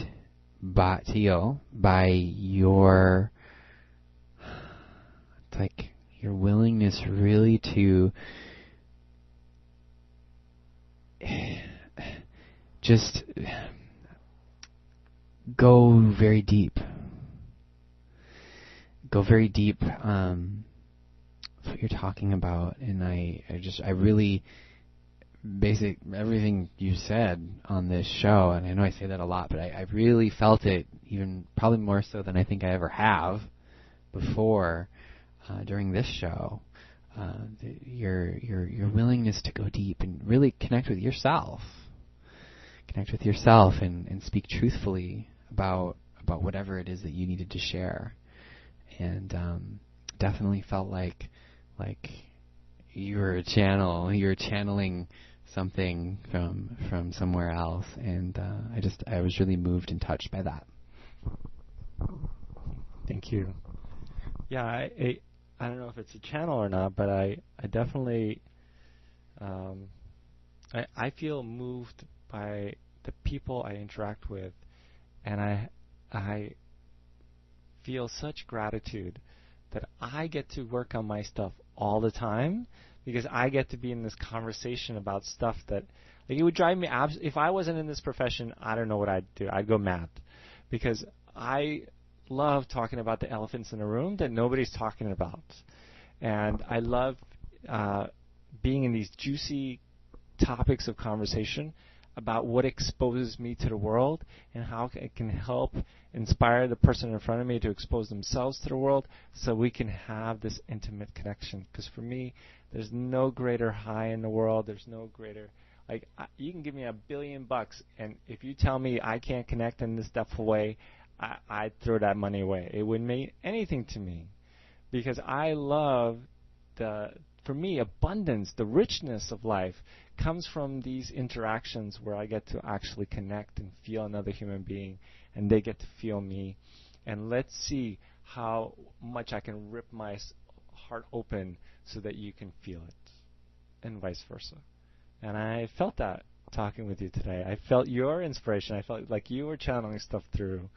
by your willingness really to just go very deep. That's what you're talking about, and I really, everything you said on this show, and I know I say that a lot, but I really felt it, even probably more so than I think I ever have before during this show. Your willingness to go deep and really connect with yourself, and speak truthfully about whatever it is that you needed to share, and definitely felt like you were channeling something from somewhere else, and I was really moved and touched by that. Thank you. Yeah, I don't know if it's a channel or not, but I definitely I feel moved by the people I interact with, and I feel such gratitude that I get to work on my stuff all the time, because I get to be in this conversation about stuff that, like, it would drive me if I wasn't in this profession, I don't know what I'd do. I'd go mad, because I love talking about the elephants in the room that nobody's talking about, and I love being in these juicy topics of conversation about what exposes me to the world and how it can help inspire the person in front of me to expose themselves to the world, so we can have this intimate connection. Because for me, there's no greater high in the world. There's no greater, like, you can give me $1 billion, and if you tell me I can't connect in this depth way, I'd throw that money away. It wouldn't mean anything to me, because I love for me, abundance, the richness of life comes from these interactions where I get to actually connect and feel another human being, and they get to feel me. And let's see how much I can rip my heart open so that you can feel it, and vice versa. And I felt that talking with you today. I felt your inspiration. I felt like you were channeling stuff through.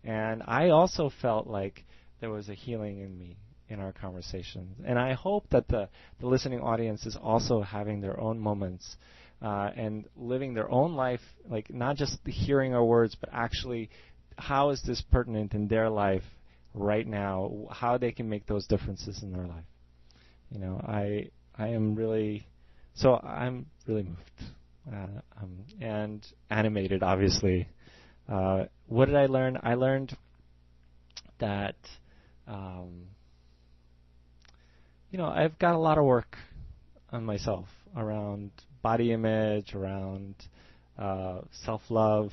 And I also felt like there was a healing in me in our conversations. And I hope that the listening audience is also having their own moments and living their own life, like not just hearing our words, but actually how is this pertinent in their life right now, how they can make those differences in their life. You know, I'm really moved and animated, obviously. What did I learn? I learned that I've got a lot of work on myself around body image, around self-love.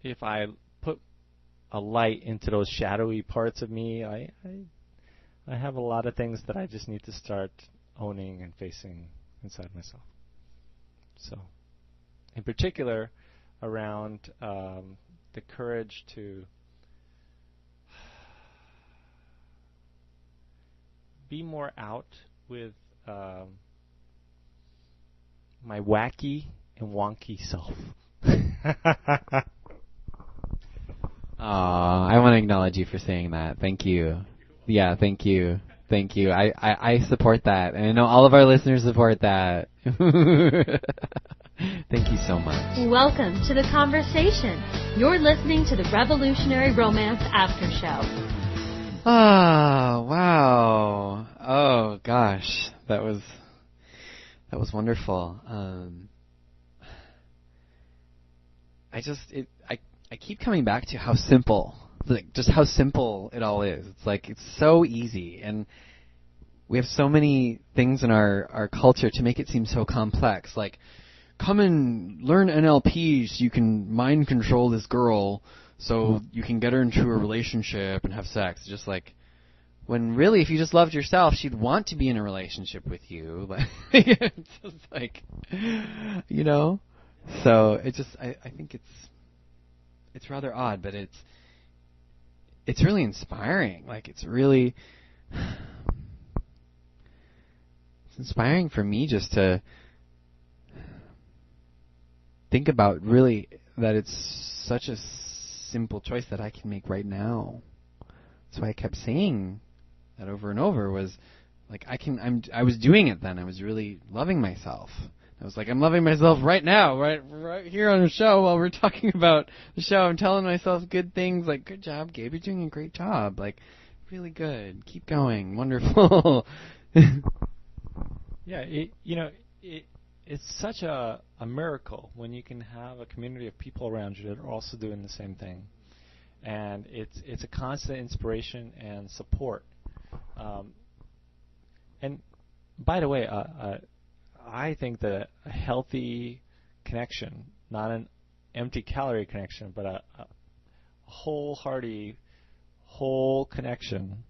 If I put a light into those shadowy parts of me, I have a lot of things that I just need to start owning and facing inside myself. So in particular around the courage to be more out with my wacky and wonky self. I want to acknowledge you for saying that. Thank you. Yeah, thank you. Thank you. I support that. And I know all of our listeners support that. Thank you so much. Welcome to the conversation. You're listening to the Revolutionary Romance After Show. Oh, wow. Oh, gosh. That was wonderful. I keep coming back to how simple, like just how simple it all is. It's like it's so easy, and we have so many things in our culture to make it seem so complex. Like, come and learn NLP so you can mind control this girl so you can get her into a relationship and have sex. Just like, when really, if you just loved yourself, she'd want to be in a relationship with you. It's just like, you know. So it just, I think it's rather odd, but it's really inspiring. Like, it's inspiring for me just to think about really that it's such a simple choice that I can make right now. That's why I kept saying that over and over, was like, I was doing it then. I was really loving myself. I was like, I'm loving myself right now, right here on the show while we're talking about the show. I'm telling myself good things like, good job, Gabe, you're doing a great job. Like, really good. Keep going. Wonderful. Yeah, it's such a miracle when you can have a community of people around you that are also doing the same thing. And it's a constant inspiration and support. And by the way, I think that a healthy connection, not an empty calorie connection, but a wholehearted, whole connection,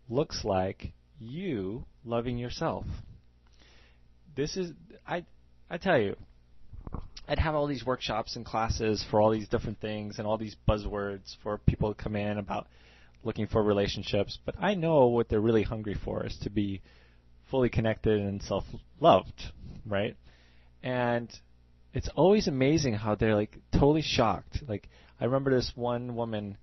looks like you loving yourself. This is, I tell you, I'd have all these workshops and classes for all these different things and all these buzzwords for people to come in about looking for relationships, but I know what they're really hungry for is to be fully connected and self-loved, right? And it's always amazing how they're like totally shocked. Like, I remember this one woman,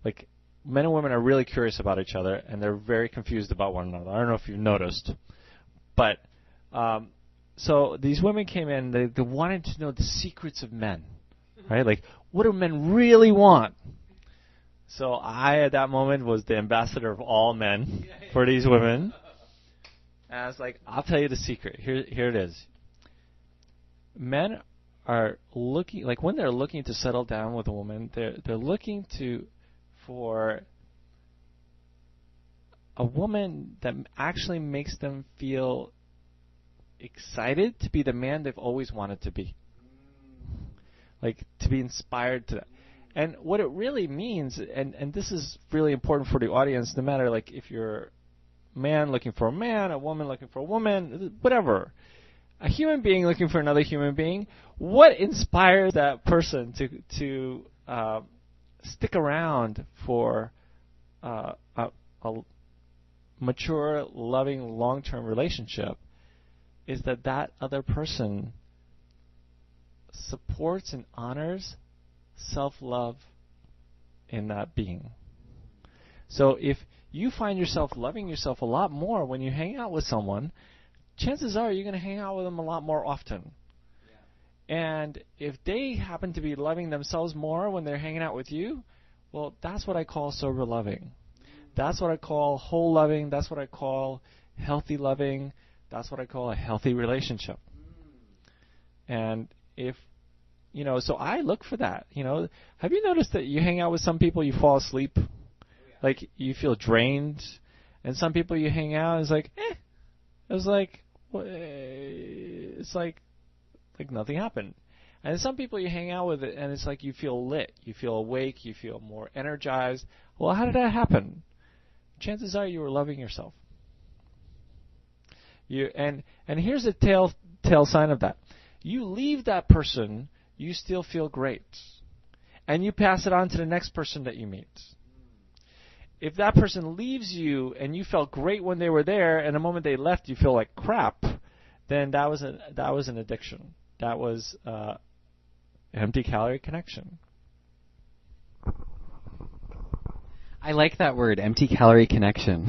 like, men and women are really curious about each other and they're very confused about one another. I don't know if you've noticed, but so these women came in, they wanted to know the secrets of men, right? Like, what do men really want? So I, at that moment, was the ambassador of all men for these women. And I was like, I'll tell you the secret. Here it is. Men are looking, like when they're looking to settle down with a woman, they're looking for a woman that actually makes them feel excited to be the man they've always wanted to be. Like, to be inspired to that. And what it really means, and this is really important for the audience, no matter like if you're a man looking for a man, a woman looking for a woman, whatever, a human being looking for another human being, what inspires that person to stick around for a mature, loving, long-term relationship is that other person supports and honors self-love in that being. So if you find yourself loving yourself a lot more when you hang out with someone, chances are you're going to hang out with them a lot more often. Yeah. And if they happen to be loving themselves more when they're hanging out with you, well, that's what I call sober loving. That's what I call whole loving. That's what I call healthy loving. That's what I call a healthy relationship. And if, so I look for that. Have you noticed that you hang out with some people, you fall asleep? Oh, yeah. Like, you feel drained. And some people you hang out, it's like, it's like nothing happened. And some people you hang out with, and it's like you feel lit. You feel awake. You feel more energized. Well, how did that happen? Chances are you were loving yourself. And here's a tail sign of that. You leave that person you still feel great. And you pass it on to the next person that you meet. If that person leaves you and you felt great when they were there, and the moment they left you feel like crap, then that was an addiction. That was empty calorie connection. I like that word, empty calorie connection.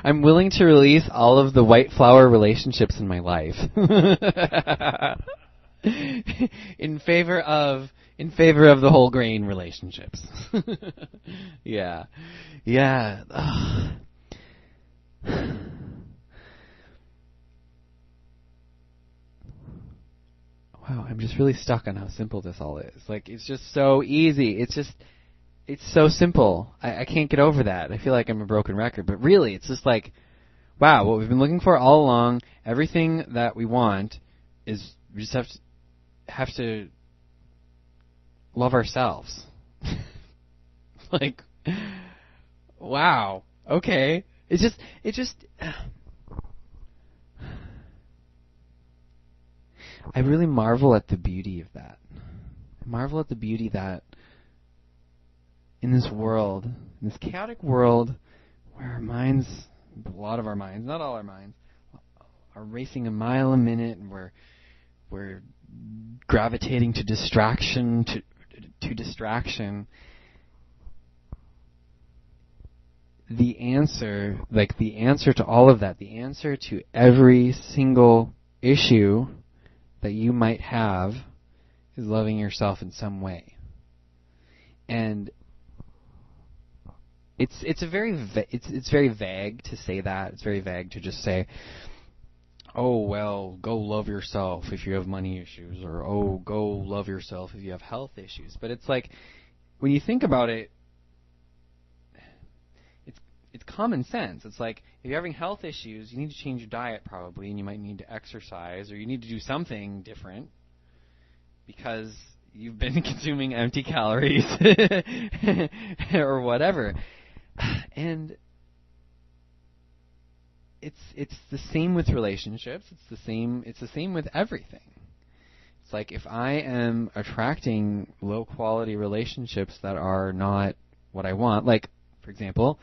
I'm willing to release all of the white flower relationships in my life in favor of the whole grain relationships. Yeah. Ugh. Wow, I'm just really stuck on how simple this all is. Like, it's just so easy. It's so simple. I can't get over that. I feel like I'm a broken record. But really, it's just like, wow, what we've been looking for all along, everything that we want is we just have to love ourselves. Like, wow, okay. It just I really marvel at the beauty of that. I marvel at the beauty that in this world, in this chaotic world, where our minds, a lot of our minds, not all our minds, are racing a mile a minute, and we're gravitating to distraction, to distraction. The answer to all of that, the answer to every single issue that you might have is loving yourself in some way. And it's very vague to say that. It's very vague to just say, oh, well, go love yourself if you have money issues, or oh, go love yourself if you have health issues. But it's like, when you think about it, it's common sense. It's like, if you're having health issues, you need to change your diet probably, and you might need to exercise, or you need to do something different because you've been consuming empty calories or whatever. And it's the same with relationships. It's the same with everything. It's like, if I am attracting low quality relationships that are not what I want, like, for example,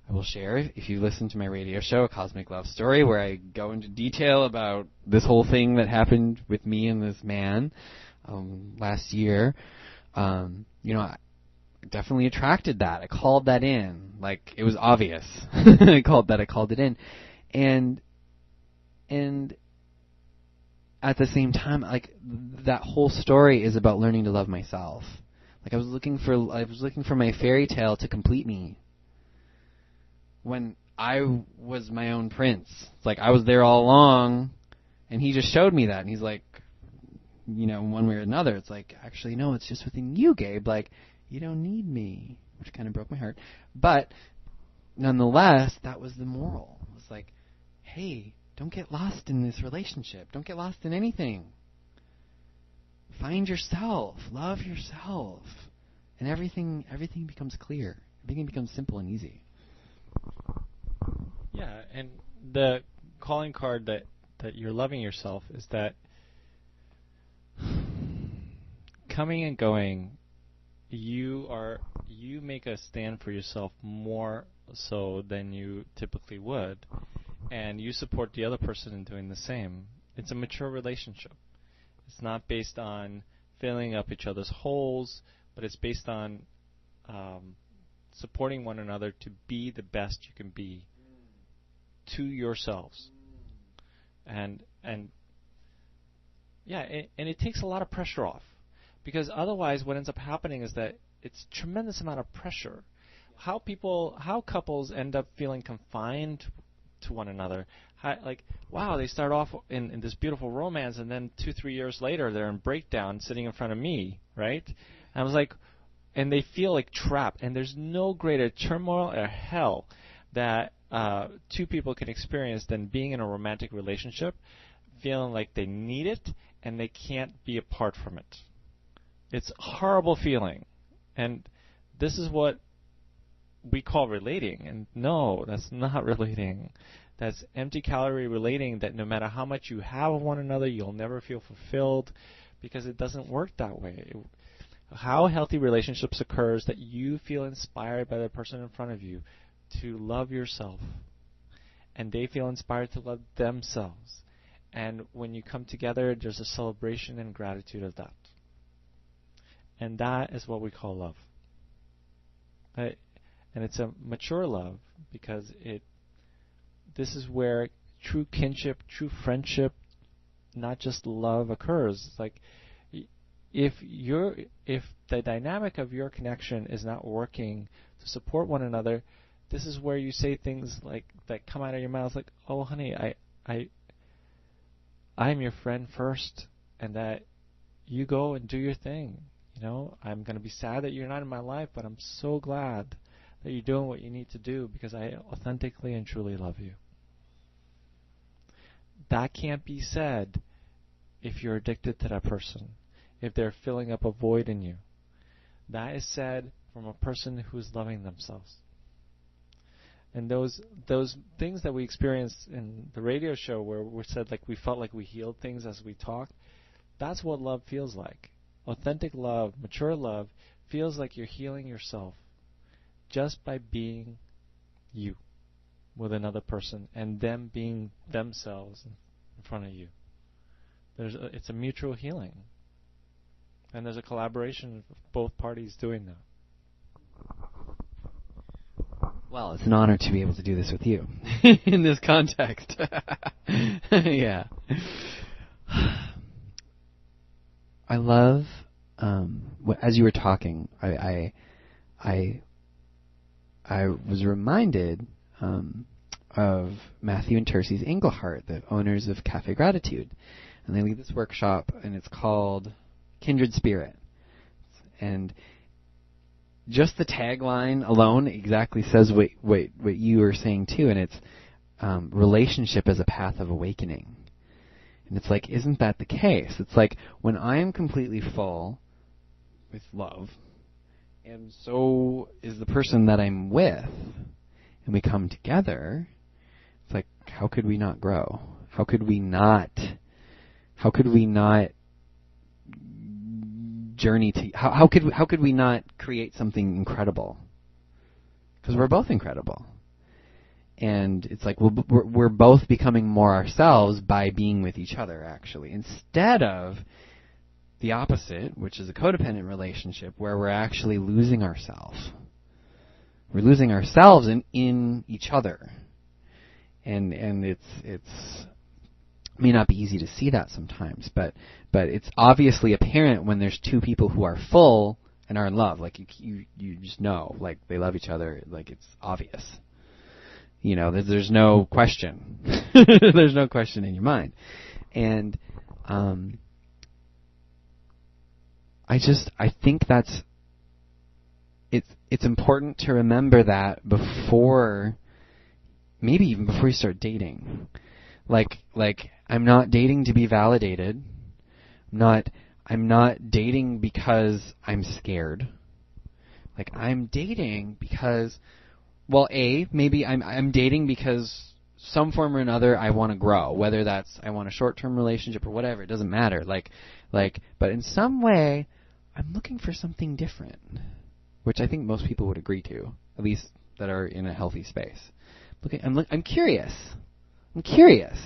I will share, if you listen to my radio show, A Cosmic Love Story, where I go into detail about this whole thing that happened with me and this man last year. I definitely attracted that. I called that in. Like, it was obvious. I called it in. And at the same time, like, that whole story is about learning to love myself. Like, I was looking for my fairy tale to complete me, when I was my own prince. It's like, I was there all along, and he just showed me that. And he's like, one way or another, it's like, actually, no, it's just within you, Gabe. Like, you don't need me, which kind of broke my heart. But nonetheless, that was the moral. It was like, hey, don't get lost in this relationship. Don't get lost in anything. Find yourself. Love yourself. And everything becomes clear. Everything becomes simple and easy. Yeah, and the calling card that you're loving yourself is that coming and going, you make a stand for yourself more so than you typically would, and you support the other person in doing the same. It's a mature relationship. It's not based on filling up each other's holes, but it's based on supporting one another to be the best you can be to yourselves. And it takes a lot of pressure off, because otherwise what ends up happening is that it's tremendous amount of pressure. How couples end up feeling confined to one another. Wow, they start off in this beautiful romance, and then 2-3 years later they're in breakdown sitting in front of me, right? And I was like, and they feel like trapped, and there's no greater turmoil or hell that two people can experience than being in a romantic relationship, feeling like they need it and they can't be apart from it. It's a horrible feeling, and this is what we call relating. And no, that's not relating. That's empty calorie relating, that no matter how much you have of one another, you'll never feel fulfilled, because it doesn't work that way. How healthy relationships occurs that you feel inspired by the person in front of you to love yourself, and they feel inspired to love themselves. And when you come together, there's a celebration and gratitude of that. And that is what we call love. And it's a mature love, because this is where true kinship, true friendship, not just love, occurs. It's like, if the dynamic of your connection is not working to support one another, this is where you say things like that come out of your mouth, like, "Oh, honey, I'm your friend first, and that you go and do your thing. You know, I'm going to be sad that you're not in my life, but I'm so glad that you're doing what you need to do, because I authentically and truly love you." That can't be said if you're addicted to that person, if they're filling up a void in you. That is said from a person who's loving themselves. And those things that we experienced in the radio show, where we said, like, we felt like we healed things as we talked, that's what love feels like. Authentic love, mature love, feels like you're healing yourself just by being you with another person, and them being themselves in front of you. It's a mutual healing. And there's a collaboration of both parties doing that. Well, it's an honor to be able to do this with you in this context. Yeah. I love, as you were talking, I was reminded of Matthew and Tercey's Englehart, the owners of Cafe Gratitude. And they lead this workshop, and it's called Kindred Spirit. And just the tagline alone exactly says what you were saying too, and it's relationship as a path of awakening. And it's like, isn't that the case? It's like, when I am completely full with love, and so is the person that I'm with, and we come together, it's like, how could we not grow? How could we not journey to, how could we not create something incredible? Because we're both incredible. And it's like, we're both becoming more ourselves by being with each other, actually, instead of the opposite, which is a codependent relationship, where we're actually losing ourselves. We're losing ourselves in each other. And it's may not be easy to see that sometimes, but it's obviously apparent when there's two people who are full and are in love. Like, you just know, like, they love each other. Like, it's obvious. You know, there's no question. There's no question in your mind. And I think that's it's important to remember that before, maybe even before you start dating. Like I'm not dating to be validated. I'm not dating because I'm scared. Like, I'm dating because, well, maybe I'm dating because some form or another I want to grow, whether that's I want a short-term relationship or whatever, it doesn't matter. But in some way, I'm looking for something different, which I think most people would agree to, at least that are in a healthy space. I'm curious. I'm curious.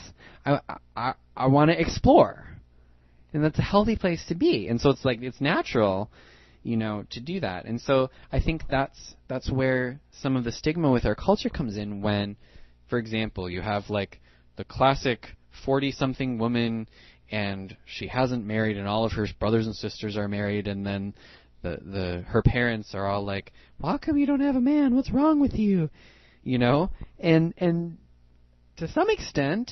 I want to explore, and that's a healthy place to be. And so it's like, it's natural, to do that. And so I think that's where some of the stigma with our culture comes in. When, for example, you have like the classic 40-something woman, and she hasn't married, and all of her brothers and sisters are married, and then her parents are all like, well, how come you don't have a man? What's wrong with you? And to some extent,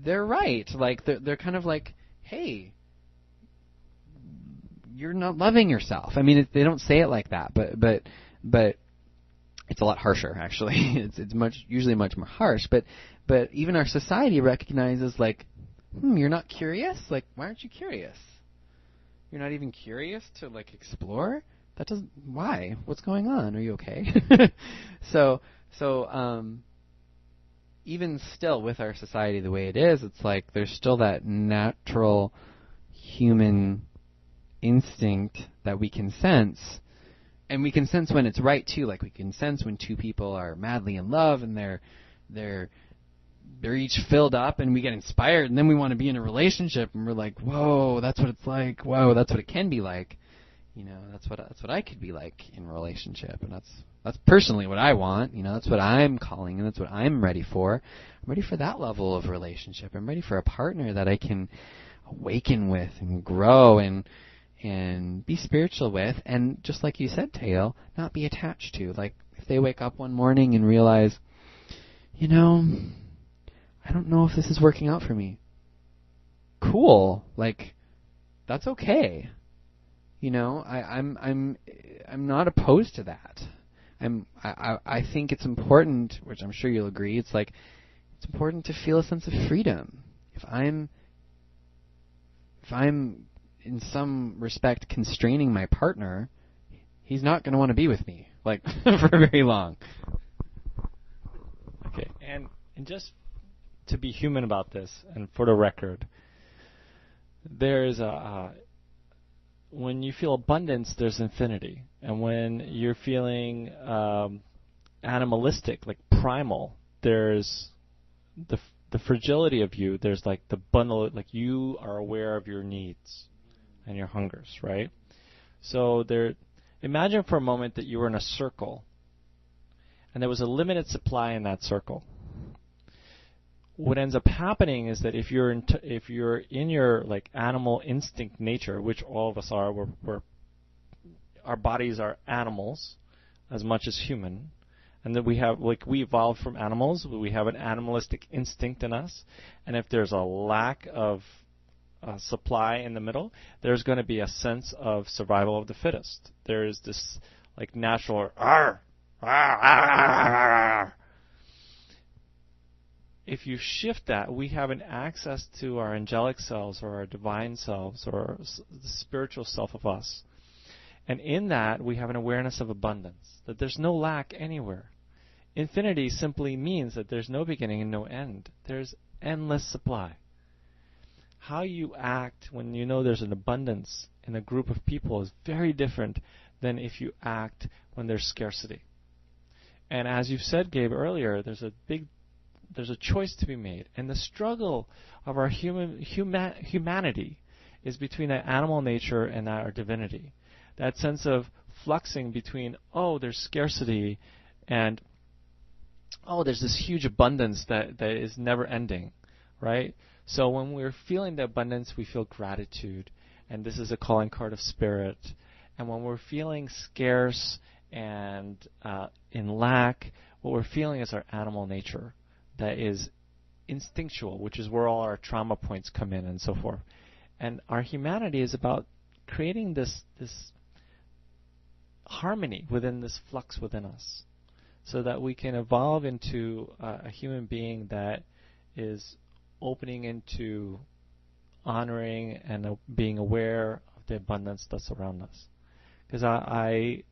they're right. Like, they're kind of like, hey, you're not loving yourself. I mean, they don't say it like that, but it's a lot harsher, actually. It's usually much more harsh. But even our society recognizes, like, you're not curious? Like, why aren't you curious? You're not even curious to, like, explore? that doesn't. Why? What's going on? Are you okay? So even still, with our society the way it is, it's like there's still that natural human instinct that we can sense, and we can sense when it's right too. Like we can sense when two people are madly in love and they're each filled up, and we get inspired, and then we want to be in a relationship, and we're like, whoa, that's what it's like. Whoa, that's what it can be like. You know, that's what I could be like in a relationship, and that's personally what I want. You know, that's what I'm calling, and that's what I'm ready for. I'm ready for that level of relationship. I'm ready for a partner that I can awaken with and grow and be spiritual with, and just like you said, Tayo, not be attached to. Like if they wake up one morning and realize, you know, I don't know if this is working out for me. Cool, like that's okay. You know, I'm not opposed to that. I think it's important, which I'm sure you'll agree. It's like it's important to feel a sense of freedom. If I'm in some respect constraining my partner, he's not going to want to be with me like for very long. Okay, and just to be human about this, and for the record, there's when you feel abundance, there's infinity. And when you're feeling animalistic, like primal, there's the fragility of you. There's like the bundle, like you are aware of your needs and your hungers, right? So imagine for a moment that you were in a circle, and there was a limited supply in that circle. What ends up happening is that if you're in your like animal instinct nature, which all of us are, our bodies are animals as much as human, and that we evolved from animals. We have an animalistic instinct in us, and if there's a lack of supply in the middle, there's going to be a sense of survival of the fittest. There is this like natural arr, arr, arr, arr. If you shift that, we have an access to our angelic selves or our divine selves or the spiritual self of us. And in that, we have an awareness of abundance, that there's no lack anywhere. Infinity simply means that there's no beginning and no end. There's endless supply. How you act when you know there's an abundance in a group of people is very different than if you act when there's scarcity. And as you said, Gabe, earlier, there's a choice to be made, and the struggle of our humanity is between that animal nature and our divinity. That sense of fluxing between, oh, there's scarcity, and oh, there's this huge abundance that is never ending, right? So when we're feeling the abundance, we feel gratitude, and this is a calling card of spirit. And when we're feeling scarce and in lack, what we're feeling is our animal nature. That is instinctual, which is where all our trauma points come in and so forth. And our humanity is about creating this harmony within this flux within us so that we can evolve into a human being that is opening into honoring and being aware of the abundance that's around us. Because I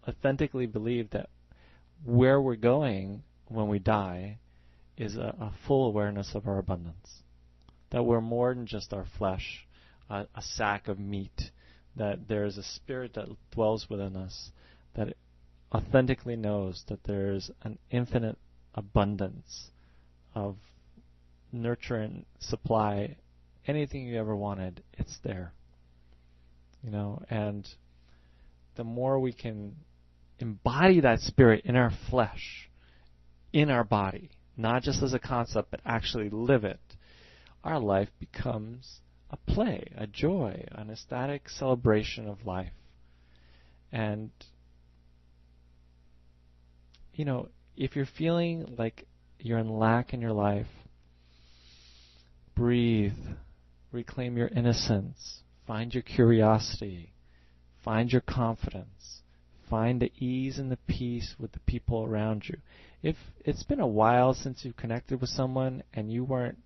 authentically believe that where we're going when we die is a full awareness of our abundance. That we're more than just our flesh, a sack of meat. That there is a spirit that dwells within us that authentically knows that there is an infinite abundance of nurture, supply, anything you ever wanted, it's there. You know, and the more we can embody that spirit in our flesh, in our body, not just as a concept, but actually live it, our life becomes a play, a joy, an ecstatic celebration of life. And, you know, if you're feeling like you're in lack in your life, breathe, reclaim your innocence, find your curiosity, find your confidence, find the ease and the peace with the people around you. If it's been a while since you've connected with someone and you weren't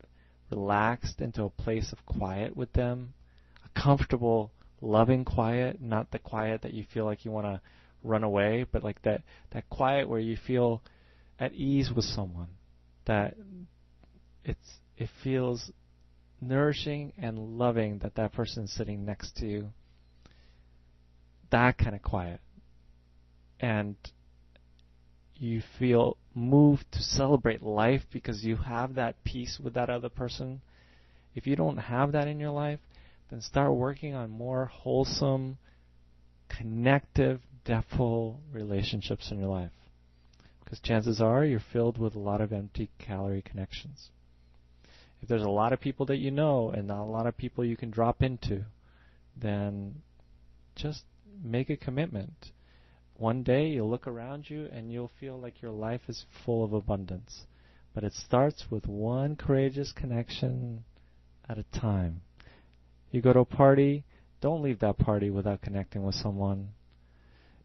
relaxed into a place of quiet with them, a comfortable loving quiet, not the quiet that you feel like you want to run away, but like that quiet where you feel at ease with someone, that it feels nourishing and loving that person is sitting next to you. That kind of quiet. And you feel moved to celebrate life because you have that peace with that other person. If you don't have that in your life, then start working on more wholesome, connective, depthful relationships in your life. Because chances are you're filled with a lot of empty calorie connections. If there's a lot of people that you know and not a lot of people you can drop into, then just make a commitment. One day you'll look around you and you'll feel like your life is full of abundance. But it starts with one courageous connection at a time. You go to a party, don't leave that party without connecting with someone.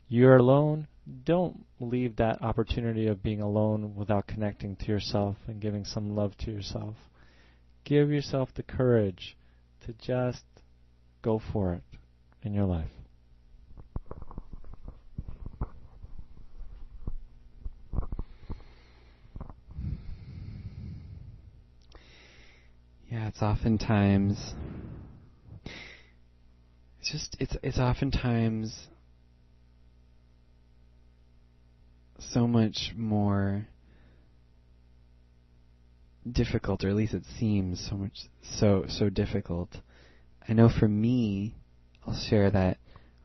You're alone, don't leave that opportunity of being alone without connecting to yourself and giving some love to yourself. Give yourself the courage to just go for it in your life. Yeah, it's oftentimes it's oftentimes so much more difficult, or at least it seems so difficult. I know for me, I'll share that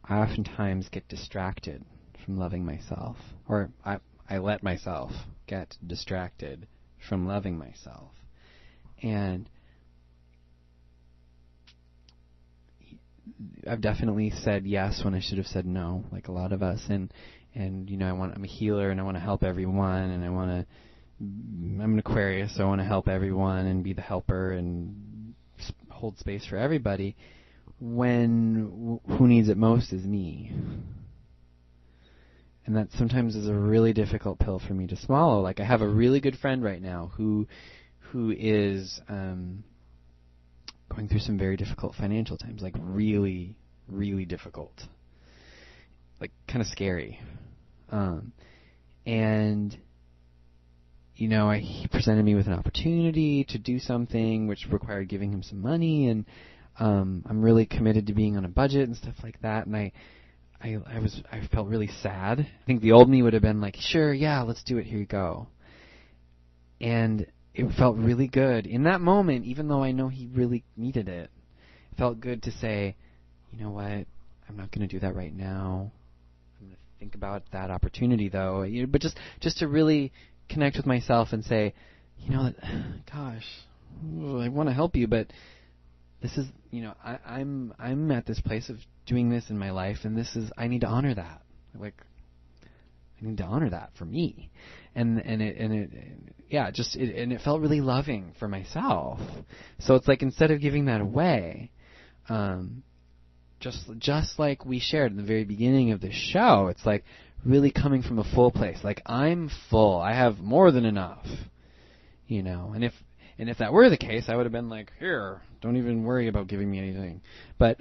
I oftentimes get distracted from loving myself, or I let myself get distracted from loving myself. And I've definitely said yes when I should have said no, like a lot of us. And you know, I'm a healer and I want to help everyone, and I'm an Aquarius, so I want to help everyone and be the helper and hold space for everybody. When who needs it most is me. And that sometimes is a really difficult pill for me to swallow. Like, I have a really good friend right now who is going through some very difficult financial times, like really, really difficult, like kind of scary. And you know, he presented me with an opportunity to do something which required giving him some money, and I'm really committed to being on a budget and stuff like that. And I felt really sad. I think the old me would have been like, sure, yeah, let's do it. Here you go. And it felt really good in that moment, even though I know he really needed it. It felt good to say, you know what, I'm not going to do that right now. I'm going to think about that opportunity, though. But just to really connect with myself and say, you know, gosh, I want to help you, but this is, you know, I'm at this place of doing this in my life, and I need to honor that. Like, I need to honor that for me, and it felt really loving for myself. So it's like, instead of giving that away, just like we shared in the very beginning of this show, it's like really coming from a full place. Like, I'm full. I have more than enough, you know. And if that were the case, I would have been like, here, don't even worry about giving me anything. But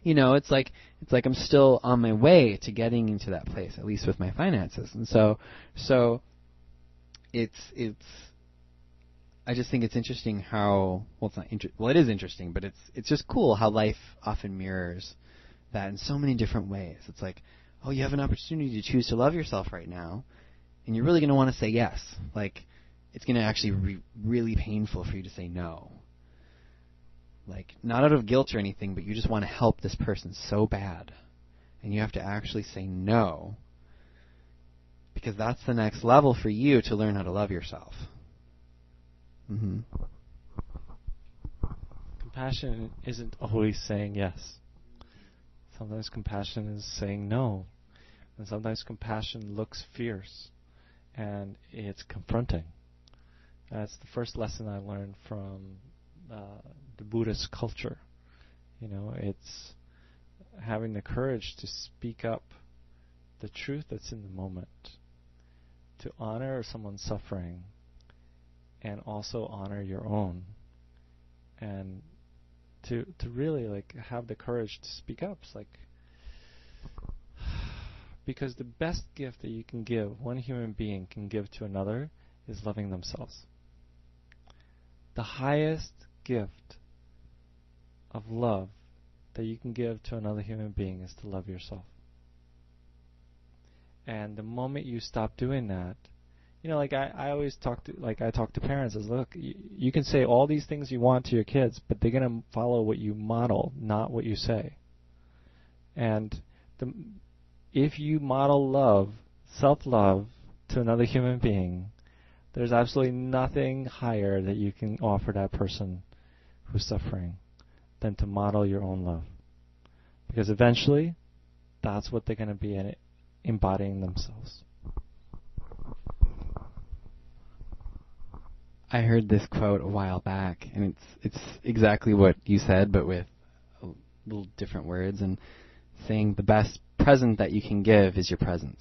you know, it's like I'm still on my way to getting into that place, at least with my finances. And so it's I just think it's interesting how, well, it's not well, it is interesting, but it's just cool how life often mirrors that in so many different ways. It's like, oh, you have an opportunity to choose to love yourself right now, and you're really going to want to say yes. Like, it's going to actually be really painful for you to say no. Like, not out of guilt or anything, but you just want to help this person so bad, and you have to actually say no, because that's the next level for you to learn how to love yourself. Mm-hmm. Compassion isn't always saying yes. Sometimes compassion is saying no. And sometimes compassion looks fierce, and it's confronting. That's the first lesson I learned from the Buddhist culture. You know, it's having the courage to speak up the truth that's in the moment, to honor someone's suffering, and also honor your own, and to really like have the courage to speak up. It's like, because the best gift that you can give, one human being can give to another, is loving themselves. The highest gift of love that you can give to another human being is to love yourself. And the moment you stop doing that, you know, like I always talk to parents as, look, you can say all these things you want to your kids, but they're going to follow what you model, not what you say. And if you model love, self-love, to another human being, there's absolutely nothing higher that you can offer that person who's suffering than to model your own love. Because eventually, that's what they're going to be embodying themselves. I heard this quote a while back, and it's exactly what you said, but with a little different words, and saying the best present that you can give is your presence.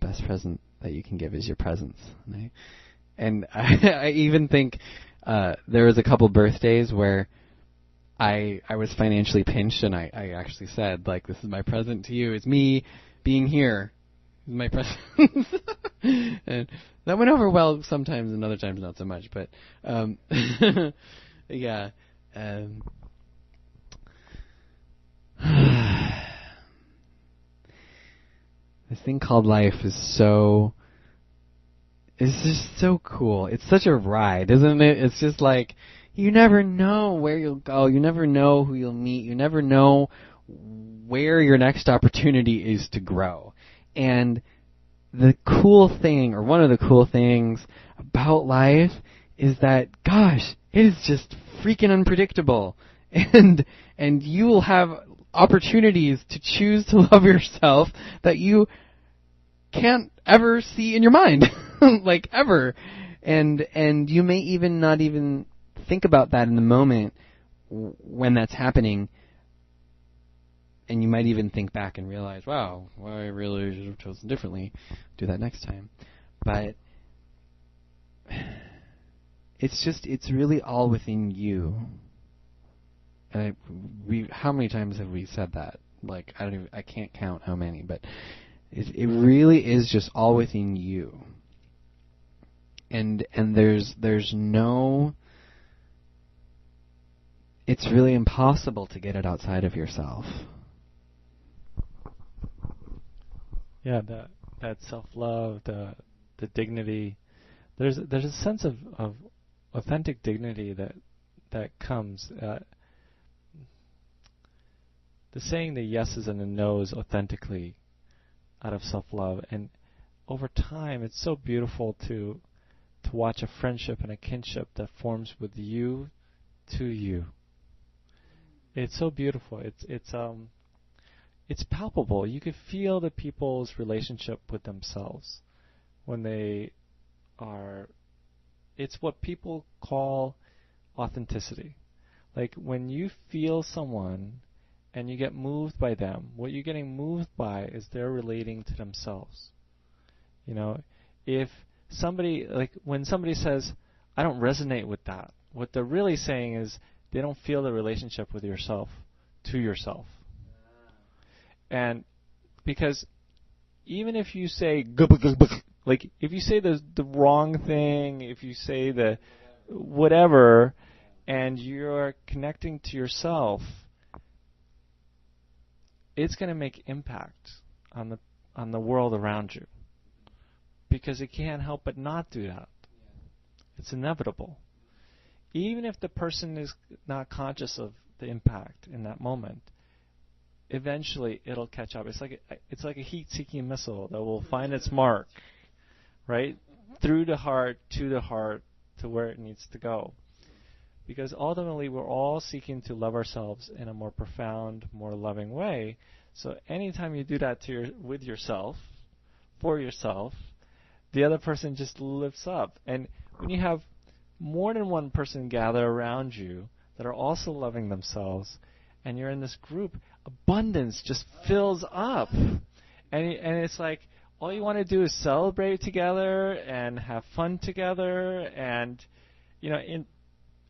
Best present that you can give is your presence. And I even think there was a couple birthdays where I was financially pinched, and I actually said, like, this is my present to you. It's me being here. This is my present. And that went over well sometimes, and other times not so much. But yeah. This thing called life is just so cool. It's such a ride, isn't it? It's just like, you never know where you'll go. You never know who you'll meet. You never know where your next opportunity is to grow. And the cool thing, or one of the cool things about life, is that, gosh, it is just freaking unpredictable. And you will have opportunities to choose to love yourself that you can't ever see in your mind. Like, ever. And you may even not even think about that in the moment when that's happening. And you might even think back and realize, wow, well, I really should have chosen differently. Do that next time. But it's really all within you. And how many times have we said that? Like, I can't count how many, but it really is just all within you. And there's no, it's really impossible to get it outside of yourself. Yeah, that self-love, the dignity. There's a sense of authentic dignity that comes. The saying the yeses and the nos authentically out of self-love, and over time, it's so beautiful to watch a friendship and a kinship that forms with you to you. It's so beautiful. It's palpable. You could feel the people's relationship with themselves when they are. It's what people call authenticity. Like, when you feel someone and you get moved by them, what you're getting moved by is they're relating to themselves. You know, if somebody, like, when somebody says, I don't resonate with that, what they're really saying is they don't feel the relationship with yourself to yourself. And because even if you say, like, if you say the wrong thing, if you say the whatever, and you're connecting to yourself, it's going to make impact on the world around you, because it can't help but not do that. It's inevitable. Even if the person is not conscious of the impact in that moment, eventually it'll catch up. It's like a heat-seeking missile that will find its mark, right, through the heart, to where it needs to go. Because ultimately we're all seeking to love ourselves in a more profound, more loving way. So anytime you do that with yourself, for yourself, the other person just lifts up. And when you have more than one person gather around you that are also loving themselves, and you're in this group, abundance just fills up. And it's like, all you want to do is celebrate together and have fun together. And, you know,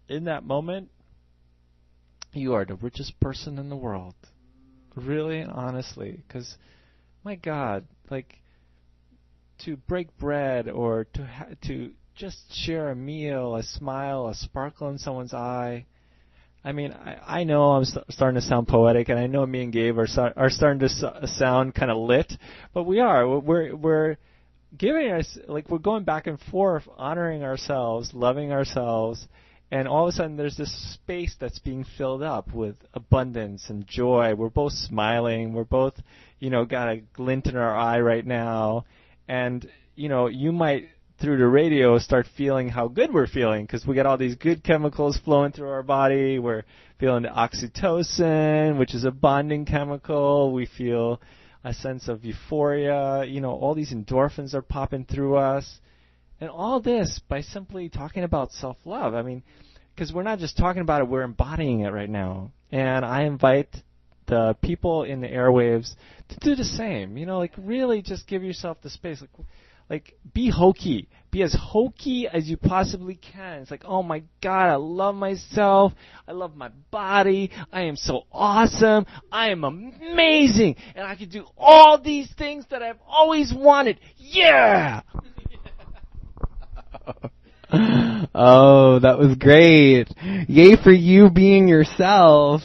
in that moment, you are the richest person in the world. Really and honestly. Because, my God, like, to break bread or to just share a meal, a smile, a sparkle in someone's eye. I mean, I know I'm starting to sound poetic, and I know me and Gabe are starting to sound kind of lit, but we are. We're giving us, like, we're going back and forth, honoring ourselves, loving ourselves, and all of a sudden there's this space that's being filled up with abundance and joy. We're both smiling. We're both, got a glint in our eye right now. And, you might, through the radio, start feeling how good we're feeling because we got all these good chemicals flowing through our body. We're feeling the oxytocin, which is a bonding chemical. We feel a sense of euphoria. All these endorphins are popping through us. And all this by simply talking about self-love. I mean, because we're not just talking about it, we're embodying it right now. And I invite the people in the airwaves to do the same. Really just give yourself the space. Like, be hokey. Be as hokey as you possibly can. It's like, oh my God, I love myself. I love my body. I am so awesome. I am amazing. And I can do all these things that I've always wanted. Yeah! Oh, that was great. Yay for you being yourself.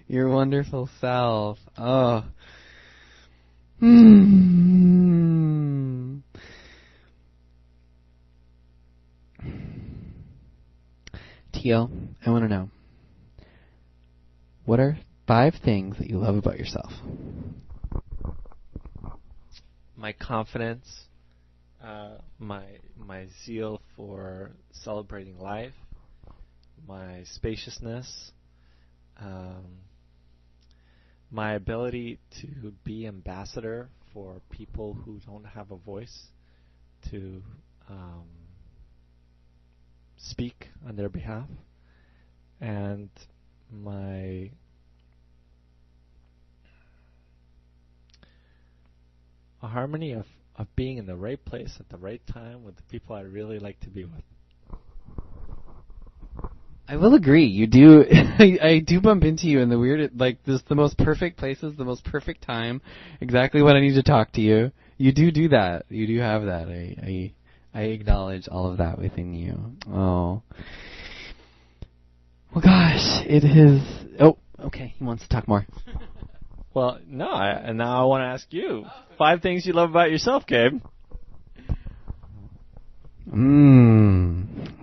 Your wonderful self. Oh. Teal, I want to know, what are 5 things that you love about yourself? My confidence, my zeal for celebrating life, my spaciousness, my ability to be ambassador for people who don't have a voice, to speak on their behalf, and my harmony of being in the right place at the right time with the people I really like to be with. I will agree. You do. I do bump into you in the weird, like, this the most perfect places, the most perfect time, exactly when I need to talk to you. You do that. You do have that. I acknowledge all of that within you. Oh. Well, gosh, it is. Oh, okay. He wants to talk more. Well, no. And now I want to ask you 5 things you love about yourself, Gabe.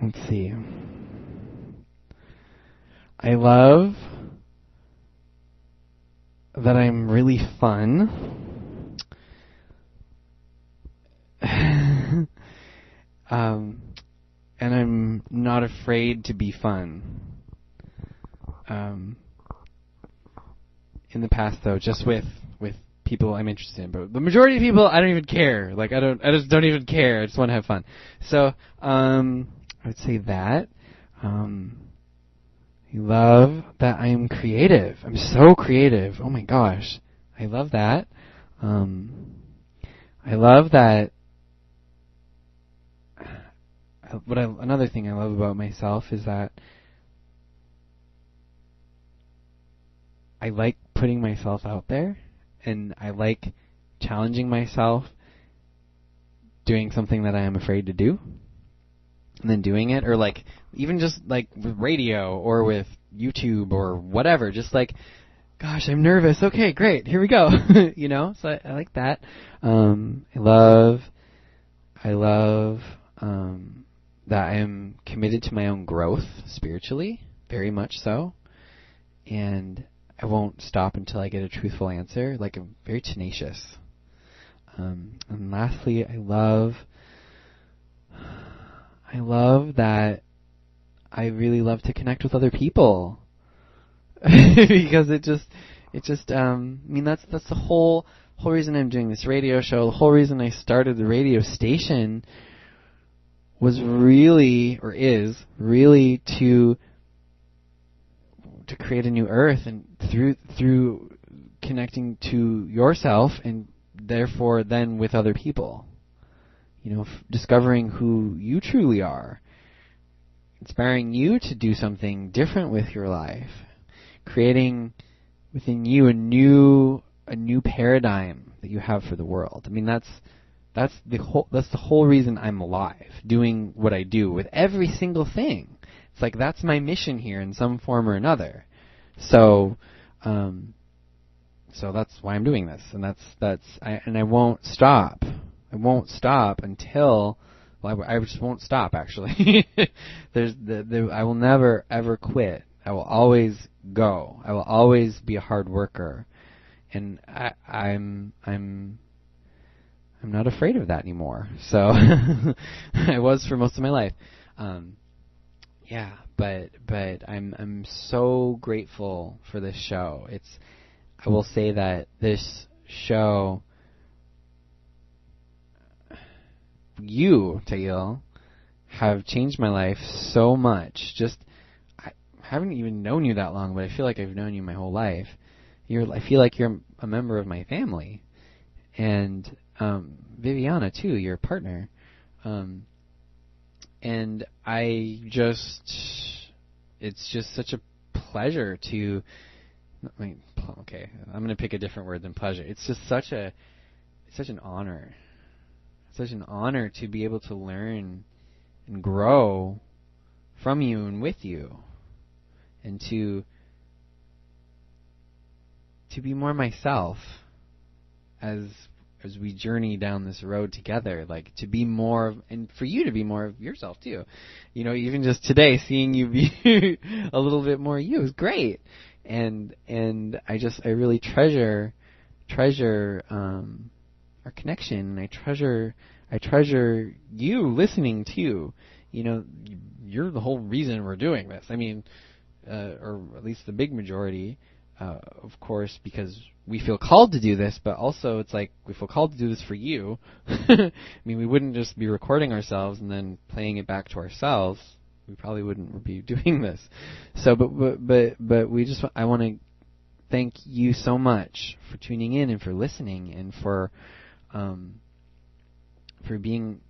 Let's see. I love that I'm really fun. And I'm not afraid to be fun. In the past, though, just with people I'm interested in, but the majority of people, I don't even care. Like, I just don't even care. I just want to have fun. So, I would say that. I love that I'm creative. I'm so creative. Oh my gosh. I love that. I love that. Another thing I love about myself is that I like putting myself out there, and I like challenging myself, doing something that I am afraid to do, and then doing it, or like even just like with radio or with YouTube or whatever, just like, gosh, I'm nervous. Okay, great, here we go. So I like that. I love that I am committed to my own growth spiritually, very much so, and I won't stop until I get a truthful answer. Like, I'm very tenacious. And lastly, I love that I really love to connect with other people. Because that's the whole reason I'm doing this radio show. The whole reason I started the radio station was really, or is really, to create a new earth, and through connecting to yourself, and therefore then with other people, discovering who you truly are, inspiring you to do something different with your life, creating within you a new paradigm that you have for the world. I mean, that's the whole reason I'm alive, doing what I do with every single thing. It's like that's my mission here in some form or another. So that's why I'm doing this, and I won't stop. I won't stop until. Well, I just won't stop. Actually, I will never ever quit. I will always go. I will always be a hard worker, and I'm not afraid of that anymore. So I was for most of my life. But I'm so grateful for this show. I will say that this show, you, Tail, have changed my life so much. I haven't even known you that long, but I feel like I've known you my whole life. I feel like you're a member of my family, and Viviana too, your partner. And it's just such a pleasure to. Okay, I'm going to pick a different word than pleasure. It's just such an honor. Such an honor to be able to learn and grow from you and with you, and to be more myself as we journey down this road together. Like, to be more and for you to be more of yourself too. Even just today, seeing you be a little bit more you is great. And I really treasure our connection, and I treasure you listening too. You're the whole reason we're doing this. I mean, or at least the big majority, of course, because we feel called to do this, but also it's like we feel called to do this for you. I mean, we wouldn't just be recording ourselves and then playing it back to ourselves. We probably wouldn't be doing this. So, but I want to thank you so much for tuning in and for listening and for being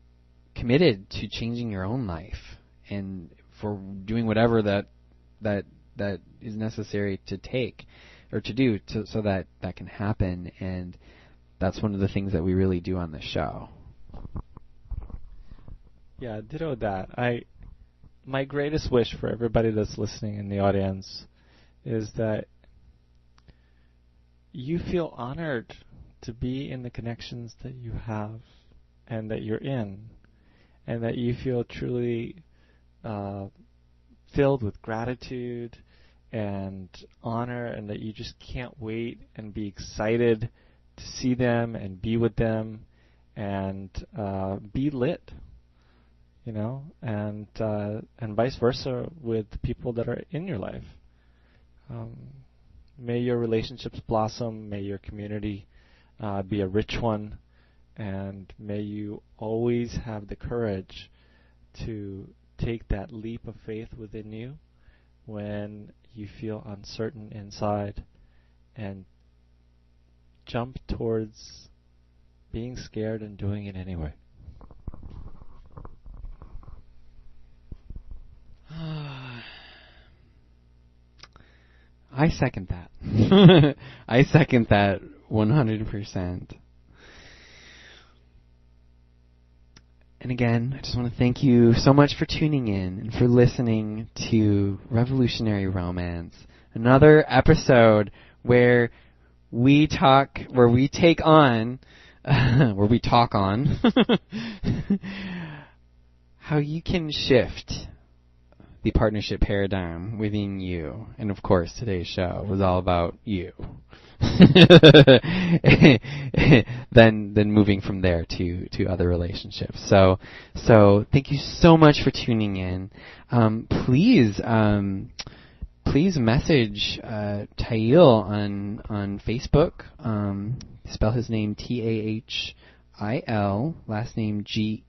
committed to changing your own life and for doing whatever that is necessary to take or to do so that can happen. And that's one of the things that we really do on this show. Yeah, ditto that. My greatest wish for everybody that's listening in the audience is that you feel honored to be in the connections that you have and that you're in, and that you feel truly filled with gratitude and honor, and that you just can't wait and be excited to see them and be with them and be lit. And vice versa with the people that are in your life. May your relationships blossom. May your community be a rich one. And may you always have the courage to take that leap of faith within you when you feel uncertain inside, and jump towards being scared and doing it anyway. I second that. I second that 100%. And again, I just want to thank you so much for tuning in and for listening to Revolutionary Romance, another episode where we talk on how you can shift the partnership paradigm within you. And of course, today's show was all about you. then moving from there to other relationships. So thank you so much for tuning in. Please message Tail on Facebook. Spell his name Tahil, last name Gesyuk.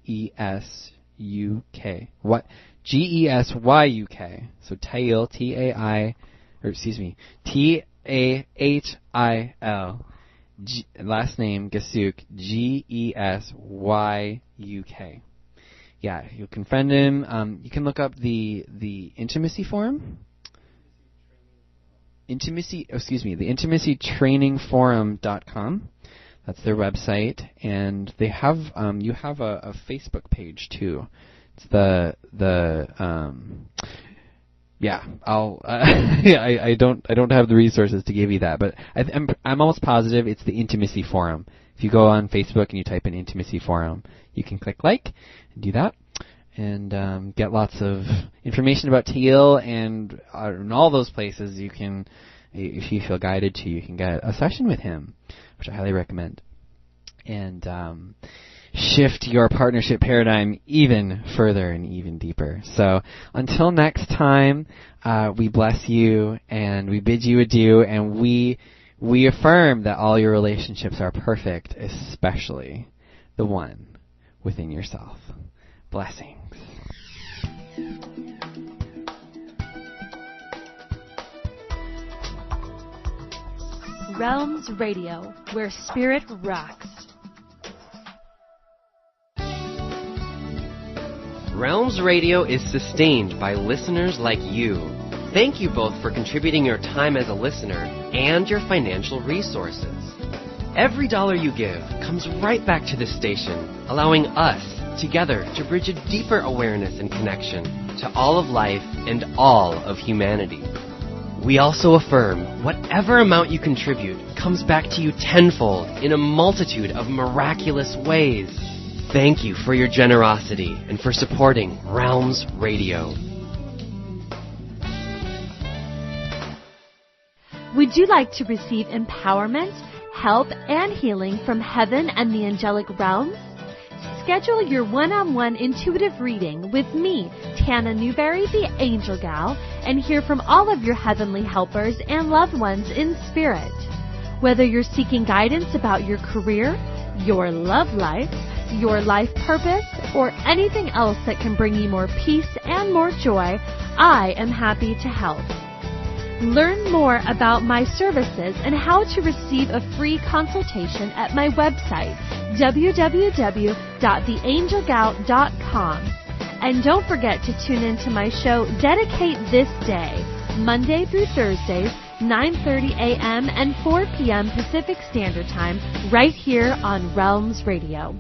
What? Gesyuk. So Tail, Tahil, last name Gasyuk, Gesyuk. yeah, you can friend him. You can look up the Intimacy Forum. The intimacytrainingforum.com. That's their website, and they have you have a Facebook page too. It's I don't have the resources to give you that, but I'm almost positive it's the Intimacy Forum. If you go on Facebook and you type in Intimacy Forum, you can click like and do that, and get lots of information about Teal, and in all those places you can, if you feel guided to, you can get a session with him, which I highly recommend, and shift your partnership paradigm even further and even deeper. So until next time, we bless you and we bid you adieu, and we affirm that all your relationships are perfect, especially the one within yourself. Blessings. Realms Radio, where spirit rocks. Realms Radio is sustained by listeners like you. Thank you both for contributing your time as a listener and your financial resources. Every dollar you give comes right back to this station, allowing us together to bridge a deeper awareness and connection to all of life and all of humanity. We also affirm whatever amount you contribute comes back to you tenfold in a multitude of miraculous ways. Thank you for your generosity and for supporting Realms Radio. Would you like to receive empowerment, help, and healing from heaven and the angelic realms? Schedule your one-on-one intuitive reading with me, Tana Newberry, the Angel Gal, and hear from all of your heavenly helpers and loved ones in spirit. Whether you're seeking guidance about your career, your love life, your life purpose, or anything else that can bring you more peace and more joy, I am happy to help. Learn more about my services and how to receive a free consultation at my website, www.theangelgal.com. And don't forget to tune into my show, Dedicate This Day, Monday through Thursdays, 9:30 a.m. and 4 p.m. Pacific Standard Time, right here on Realms Radio.